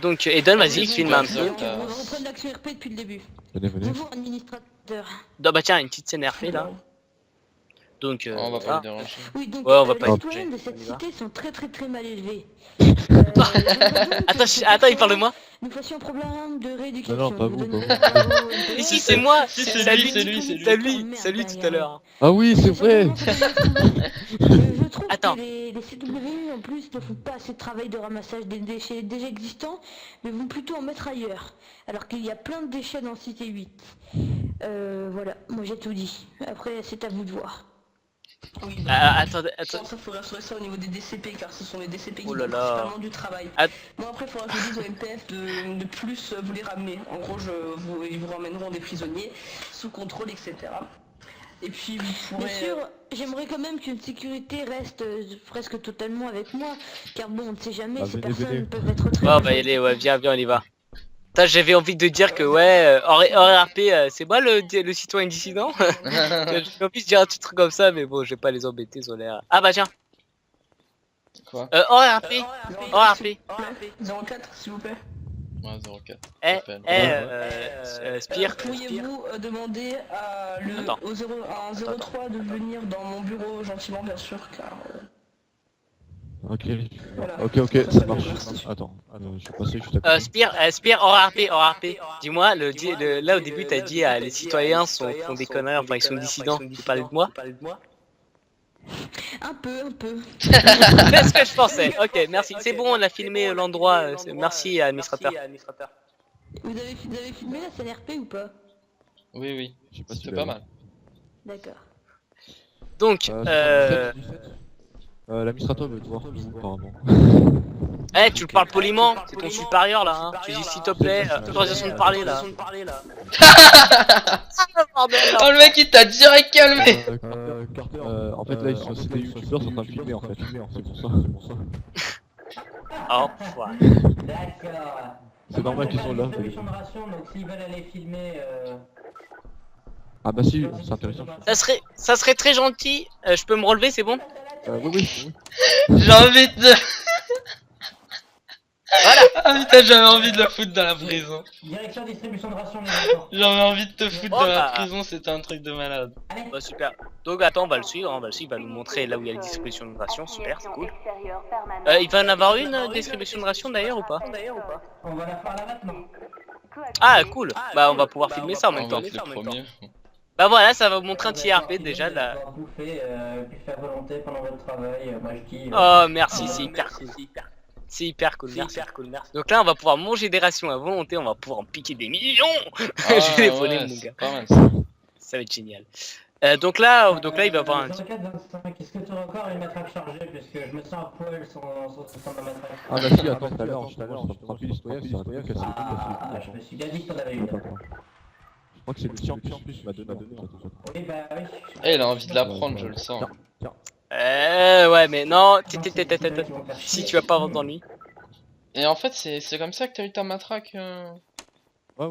donc Eden, vas-y, filme un peu. Ok, on va reprendre l'action RP depuis le début. Venez, venez. Bonjour, administrateur. Non, bah tiens, une petite scène RP là. Donc, On va pas ah. le déranger. Oui, donc Ouais, on va les pas citoyens écouter. de cette On y va. cité sont très mal élevés. Attends, il parle de moi. Nous fassions un programme de rééducation. Non, pas vous, donnions pas vous. des travaux, une Ici, période. c'est moi. Si, c'est C'est lui, lui, c'est lui, c'est lui. C'est lui tout à l'heure. Ah oui, c'est vrai. Je trouve Attends. que les CW en plus ne font pas assez de travail de ramassage des déchets déjà existants, mais vont plutôt en mettre ailleurs, alors qu'il y a plein de déchets dans Cité 8. Voilà, moi j'ai tout dit. Après, c'est à vous de voir. Oui, Attendez, ça, faut restaurer ça au niveau des DCP, car ce sont les DCP qui Oh là font là. principalement du travail. Att- Bon, après, il faudra que je dise au MPF de plus vous les ramener. En gros, ils vous ramèneront des prisonniers sous contrôle, etc. Et puis, vous pourrez... Bien sûr, j'aimerais quand même qu'une sécurité reste presque totalement avec moi, car bon, on ne sait jamais, Ah, ces venez, personnes venez. peuvent être très... Ouais, on va y aller, ouais, viens, on y va. Putain, j'avais envie de dire que, ouais, hors RP, c'est moi le citoyen dissident. J'avais envie de dire un petit truc comme ça, mais bon, je vais pas les embêter, ils ont l'air. Ah bah tiens, Quoi? hors RP, hors RP. 04, s'il vous plaît. Ouais, 04. Spire. Pourriez-vous demander à Attends. au 03 de venir dans mon bureau gentiment, bien sûr, car... Ok, Voilà. ok, ça marche. Attends, je suis passé juste à côté. Spire, hors RP. Dis-moi, là au début, t'as dit les citoyens font des conneries, enfin ils sont dissidents. Tu parlais de moi? Un peu. C'est ce que je pensais. Ok, merci. C'est bon, on a filmé l'endroit. Merci, administrateur. Vous avez filmé la scène RP ou pas? Oui, Je sais pas si c'était tu pas l'as mal. D'accord. Donc, l'administrateur veut te voir, apparemment. tu le parles poliment, c'est ton supérieur là, hein. Tu dis s'il te plaît, autorisation de parler là. Bordel, là. Oh le mec il t'a direct calmé. Carter, en fait là ils sont des youtubeurs sont en train de filmer en fait, c'est pour ça. Oh, ouais. D'accord. C'est normal qu'ils sont là. Distribution de rations, donc s'ils veulent aller filmer... Ah bah si, c'est intéressant. Ça serait très gentil. Je peux me relever, c'est bon? Oui. J'ai envie de... Voilà. Ah putain j'avais envie de la foutre dans la prison. Direction distribution de rations, les enfants. J'avais envie de te foutre Oh, dans la bah. prison, c'était un truc de malade. Allez. Bah super. Donc attends, on va le suivre, il va nous montrer là où il y a les distributions de rations, super, c'est cool. Il va en avoir une distribution de rations d'ailleurs ou pas? On va la faire là maintenant. Ah cool. Bah on va pouvoir filmer ça en même On temps. va être les premiers. Bah voilà, ça va vous montrer un petit RP déjà là. Pouvoir bouffer, puis faire volonté pendant votre travail, moi je dis... Oh merci, c'est hyper cool. C'est hyper cool, merci. Donc là on va pouvoir manger des rations à volonté, on va pouvoir en piquer des millions. Je vais les voler mon gars. C'est pas mal ça. Ça va être génial. Donc là il va avoir un... 04, 25, est-ce que tu as encore une matraque chargée, puisque je me sens à poil sans ma matraque. Ah bah si, attends, tout à l'heure, ça prend plus l'histoire, ça va casser Ah, je me suis bien dit que t'en avais une. Je crois que c'est le sien en plus, il m'a donné. Oui, bah oui. Eh il a envie de la prendre, je le sens. ouais mais non, si tu vas pas avoir d'ennui. Et en fait c'est comme ça que t'as eu ta matraque Ouais,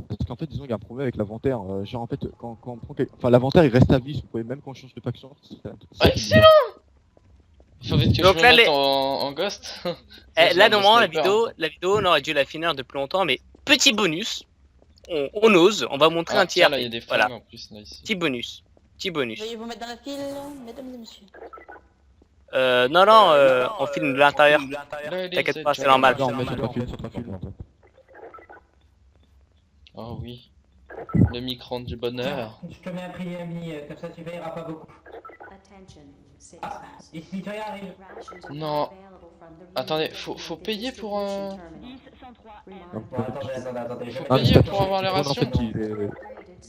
parce qu'en fait, disons, il y a un problème avec l'inventaire. Genre, en fait, quand on prend. Enfin, l'inventaire il reste à vie, vous pouvez même quand on change de faction. Excellent. Faut vite que Donc je là, me mette les- en ghost. Là normalement la vidéo on aurait dû la finir depuis longtemps, mais petit bonus, on ose, on va montrer un tiers. Là il y a des Voilà, flammes en plus là ici. petit bonus. Veuillez vous mettre dans la file, mesdames et messieurs. Non, non, on filme de l'intérieur. Ladies T'inquiète and pas, c'est normal. Non, mais c'est pas film, en fait. Oh oui. Le micro du bonheur. Je te mets un prix ami, comme ça tu payeras pas beaucoup. Ah, les citoyens arrivent. Non. Attendez, faut payer pour un... Non, Bon, attendez. Faut Ah, mais payer c'est pour avoir les en fait, rations.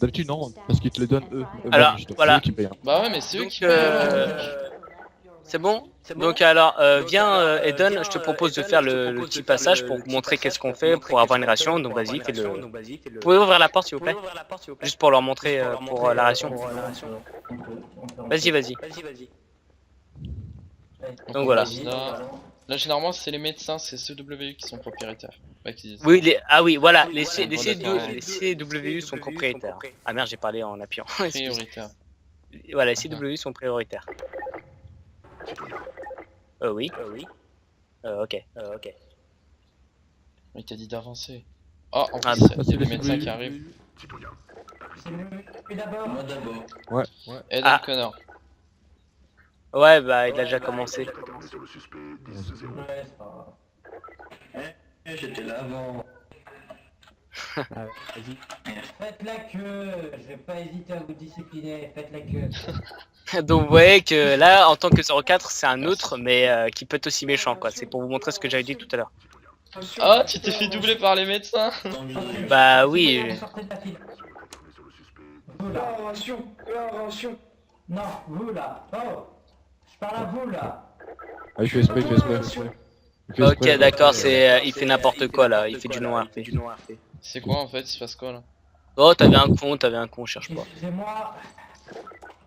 d'habitude, non, parce qu'ils te le donnent eux. Alors, justement, voilà. c'est eux qui payent, hein. Bah ouais, mais c'est eux Donc, qui payent. c'est bon? Donc alors, viens Eden, je te propose de faire le petit passage pour vous montrer qu'est-ce qu'on fait pour avoir une ration. Donc vas-y, fais-le. Vous pouvez ouvrir la porte s'il vous plaît? Juste pour leur montrer pour la ration. Vas-y, vas-y. Donc voilà. Là, généralement, c'est les médecins, c'est CWU qui sont propriétaires. Ouais, qui disent. Oui, ah oui, voilà, les Ouais. CWU sont propriétaires. Ah merde, j'ai parlé en appuyant. Prioritaire. Voilà, les CWU sont prioritaires. Oui. Ok. Il t'a dit d'avancer. Oh, en Ah, plus, bon. il y a des médecins qui arrivent. C'est lui d'abord. Moi d'abord. Ouais. Eden Ah. Connor. Ouais, bah il a déjà commencé. Ouais, c'est pas grave. J'étais là avant. Faites la queue, je vais pas hésiter à vous discipliner, faites la queue. Donc vous voyez que là, en tant que 04, c'est un autre, mais qui peut être aussi méchant, quoi. C'est pour vous montrer ce que j'avais dit tout à l'heure. Ah, tu t'es fait doubler par les médecins. Bah oui. Vous sortez de la file. Vous là. Non, vous là. Oh, je parle à vous là. Ah, il fait exprès. Il fait Ok, exprès. d'accord, c'est il fait n'importe quoi là, il fait du noir. C'est quoi en fait? Il se passe quoi là? Oh, t'avais un con, cherche pas. Excusez-moi.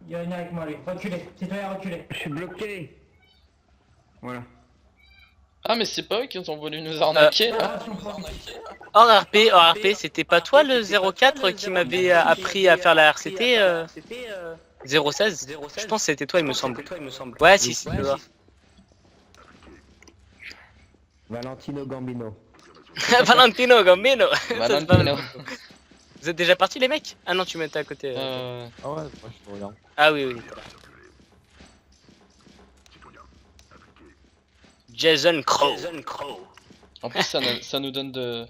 Il y a une avec moi lui. Reculez, citoyen reculez. Je suis bloqué. Voilà. Ah, mais c'est pas eux qui ont voulu nous arnaquer là? Attention, promis. Hors RP, c'était pas toi le 04 qui m'avait appris à faire la RCT 016? Je pense que c'était toi, il me semble. Ouais, si, c'est toi. Valentino Gambino. Valentino Gambino. Valentino. Vous êtes déjà partis les mecs? Ah non, tu m'étais à côté. Ah ouais, moi je te regarde. Ah oui, oui. Jason Crow. En plus, ça nous donne de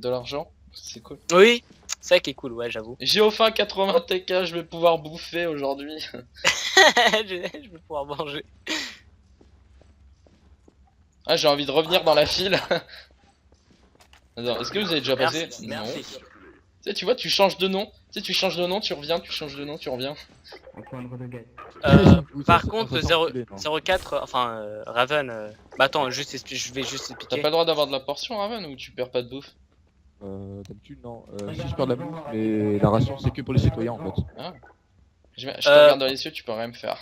l'argent. C'est cool. Oui, c'est ça qui est cool, ouais, j'avoue. J'ai enfin 80 TK, je vais pouvoir bouffer aujourd'hui. Je vais pouvoir manger. Ah, j'ai envie de revenir dans la file. Attends, est-ce que vous avez déjà passé? Merci. Non. Tu sais, tu vois, tu changes de nom. Tu sais, tu changes de nom, tu reviens, tu changes de nom, tu reviens. Par contre, 04, enfin Raven. Bah attends, je vais juste T'as expliquer. pas le droit d'avoir de la portion, Raven, ou tu perds pas de bouffe? D'habitude, non. Si je perds de la bouffe, mais la ration c'est que pour les citoyens en fait. Je te regarde dans les yeux, tu peux rien me faire.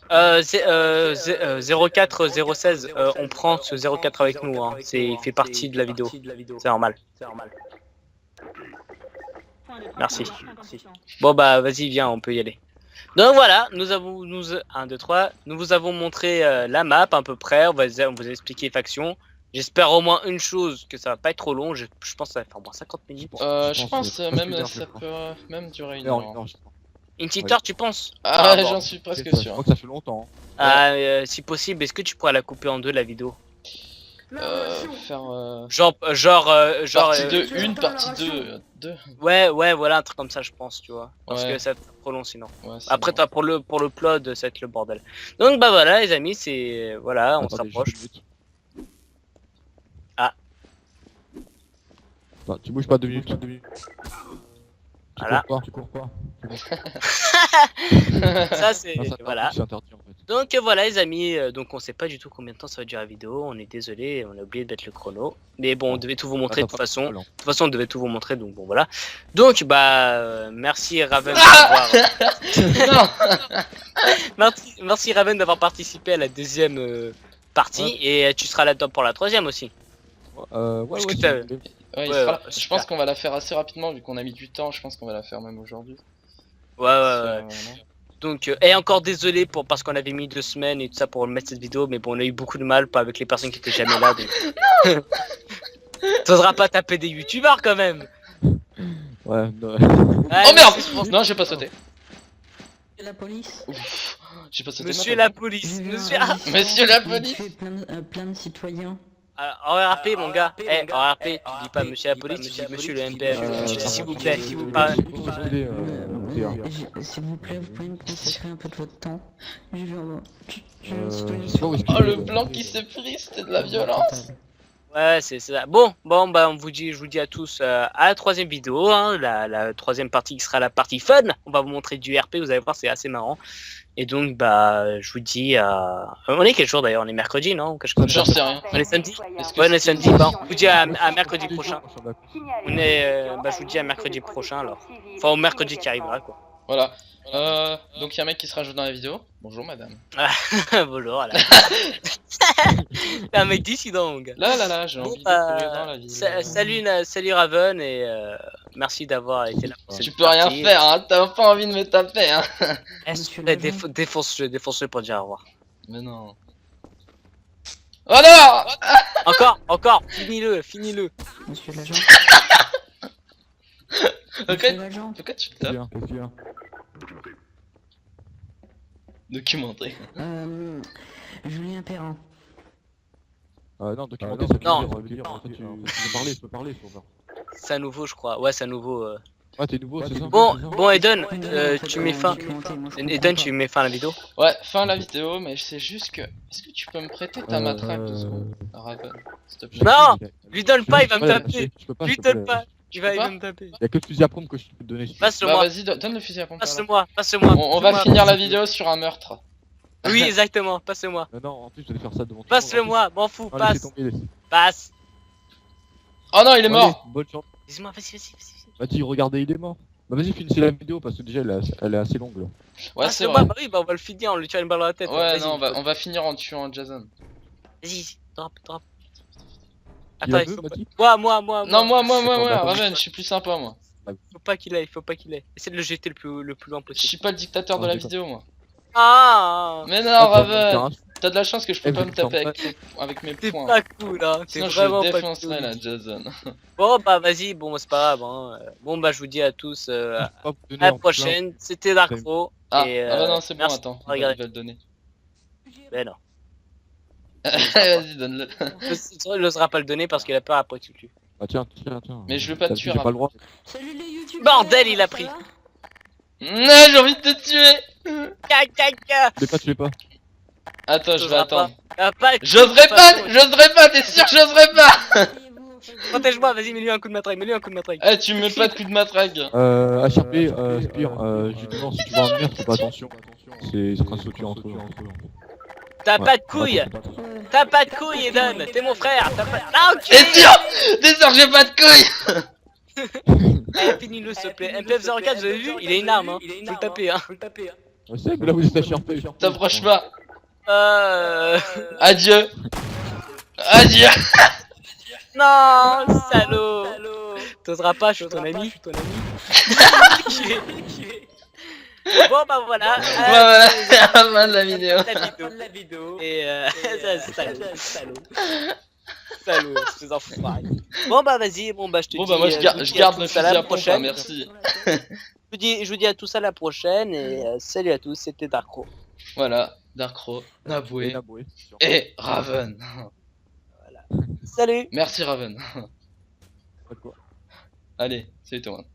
04, 016, on prend ce 04 avec nous, hein. Il fait partie de la vidéo. C'est normal. Merci. Bon bah vas-y, viens, on peut y aller. Donc voilà, un, 2, 3, nous vous avons montré la map à peu près, on vous a expliqué les factions. J'espère au moins une chose, que ça va pas être trop long, je pense que ça va faire au moins 50 minutes. Je pense presque même une heure, ça je crois. peut même durer une Non, heure. non, je crois. Une petite heure, tu penses? Ah, bon. j'en suis presque Je sûr. crois que ça fait longtemps. Ah, si possible, est-ce que tu pourrais la couper en deux la vidéo? Faire Genre partie 2, une partie 2, 2. ouais, voilà, un truc comme ça, je pense, tu vois. Parce Ouais. que ça va être trop long sinon. Ouais, c'est Après, bon. toi, pour le plod, ça va être le bordel. Donc, bah voilà, les amis, c'est. Voilà, on Attendez, s'approche. juste 2 minutes. Ah. Attends, tu bouges pas 2 minutes. Voilà. Tu cours pas. Ça, c'est. Non, ça Voilà. c'est interdit en fait. Donc, voilà, les amis, donc on sait pas du tout combien de temps ça va durer la vidéo. On est désolé, on a oublié de mettre le chrono. Mais bon, on devait tout vous montrer de toute façon. De toute façon, on devait tout vous montrer, donc bon, voilà. Donc, bah, merci Raven d'avoir. Merci Raven d'avoir participé à la deuxième partie. Et tu seras là-dedans pour la troisième aussi. Ouais, Parce que si t'as- vous voulez. Ouais, il Ouais, sera là. ouais, Je super. pense qu'on va la faire assez rapidement vu qu'on a mis du temps. Je pense qu'on va la faire même aujourd'hui. Ouais. Donc, et encore désolé parce qu'on avait mis 2 semaines et tout ça pour mettre cette vidéo, mais bon, on a eu beaucoup de mal, pas avec les personnes qui étaient jamais là. Donc... T'oseras pas taper des youtubeurs quand même. Ouais, non. Oh merde! Non, j'ai pas sauté. La police. Ouf. J'ai pas sauté Monsieur ma la police, monsieur. Ah, Monsieur la police. Plein de citoyens. en RP, mon gars. En RP, tu dis pas monsieur la police, tu dis monsieur le MPF. S'il vous plaît, s'il vous plaît. S'il vous plaît, vous pouvez me consacrer un peu de votre temps. Je vais Oh, le blanc qui s'est pris, c'était de la violence. Ouais, c'est ça. Bon, bah, je vous dis à tous à la troisième vidéo, hein, la troisième partie qui sera la partie fun. On va vous montrer du RP, vous allez voir, c'est assez marrant. Et donc, bah, je vous dis on est quel jour d'ailleurs? On est mercredi, non? J'en sais rien. On est samedi? Est-ce que Ouais, on est c'est- samedi. Bon, je vous dis à mercredi prochain. On est, je vous dis à mercredi prochain alors. Enfin, au mercredi qui arrivera, quoi. Voilà. Donc il y a un mec qui se rajoute dans la vidéo. Bonjour madame. Bonjour, voilà. Un mec dissident, mon gars. Là, j'ai envie de courir dans la ville. Salut Raven et merci d'avoir été là pour cette Tu peux rien partie. faire, hein. T'as pas envie de me taper, hein. Défonce-le pour dire au revoir. Mais non. Oh non. Encore, finis-le. Monsieur l'agent. Pourquoi tu te tapes? Documenté. Julien Perrin. Non, documenter, ça non. veut dire, en fait, tu peux parler, sur C'est à nouveau, je crois. Ouais, c'est à nouveau. Ah, t'es nouveau, c'est ça? Bon, Eden, tu mets fin. Eden, tu mets fin à la vidéo. Ouais, fin la vidéo, mais je sais juste que. Est-ce que tu peux me prêter ta matraque 2 secondes, Raven, s'il te plaît? Non, lui donne pas, il va me taper. Je peux pas, Lui s'il te donne plaît. pas, il va me taper. Y'a que le fusil à pompe que je peux te donner. Bah Passe-le-moi, vas-y, donne le fusil à pompe. passe-le-moi. On va finir la vidéo sur un meurtre. Oui, exactement, passe-le-moi. Non, en plus, je vais faire ça devant tout le monde. Passe-le-moi, m'en fous, Non, laissez passe. tomber, laissez. Passe. Oh non, il est mort. Allez, bonne chance. Dis-moi, vas-y. Vas-y, regardez, il est mort. Bah vas-y, finissez la vidéo parce que déjà elle est assez longue là. Ouais, c'est Passe-le-moi, vrai. bah oui, bah on va le finir, on lui tire une balle dans la tête. Ouais, Vas-y. non, on va finir en tuant Jason. Vas-y, drop. Qui la Attends, il veut, faut Mati? pas. Moi. Non, moi, D'accord. Raven, je suis plus sympa, moi. Faut pas qu'il aille. Essaie de le jeter le plus loin Je possible. suis pas le dictateur de la vidéo, moi. Ah, Mais non, Ah, Raven, t'as de la chance que je peux Eh, pas vous me taper êtes avec mes t'es poings. pas cool, hein. T'es Sinon, je vraiment le pas défoncerai cool. là, Jason. Bon, bah vas-y, bon, c'est pas grave. Hein. Bon, bah je vous dis à tous à Pas vous donner la en prochaine. C'était Darkro. Ah, Et, bah non, c'est bon, merci. attends. Regardez. Il va le donner. Mais non. Vas-y, donne-le. Il n'osera pas le donner parce qu'il a peur après que tu le tues. Ah tiens. Mais je veux pas te tuer, J'ai pas le droit. Salut les youtubeurs. Bordel, il a ça pris. va Non, j'ai envie de te tuer. Caca. Tu l'es pas. Attends, je vais attendre. J'oserais J'oserais pas, t'es sûr que j'oserais pas? Asseyez-vous, en fait, Protège-moi, vas-y, mets-lui un coup de matraque, Eh, tu me mets pas de coup de matraque. HRP, Spire, justement, si tu vas en venir, fais pas attention. C'est un sauté entre eux. T'as Ouais, pas de couilles. Ouais. T'as pas de couilles, Eden. T'es mon frère. T'as pas. Ah, ok. T'es sûr que j'ai pas de couilles? Eh, finis-le, s'il te plaît. MPF04, vous avez vu? Il a une arme, hein. Faut le taper, hein. Ouais, c'est que là vous êtes HRP. T'approches pas. Euh. Adieu. Non, salaud. T'oseras pas, je suis ton ami. Bon, bah voilà. Voilà, c'est la fin de la vidéo. La vidéo. Et salaud. Salaud, ces enfoirés. Bon, bah vas-y, bon, bah je te Bon dis. bah moi je garde le fusil à la à pompe, hein, prochaine. merci. Je vous dis à tous à la prochaine et salut à tous, c'était Darkro. Voilà, Darkro, Naboué Naboué. et Raven. Salut. Merci Raven. Pas de quoi. Allez, salut tout le monde.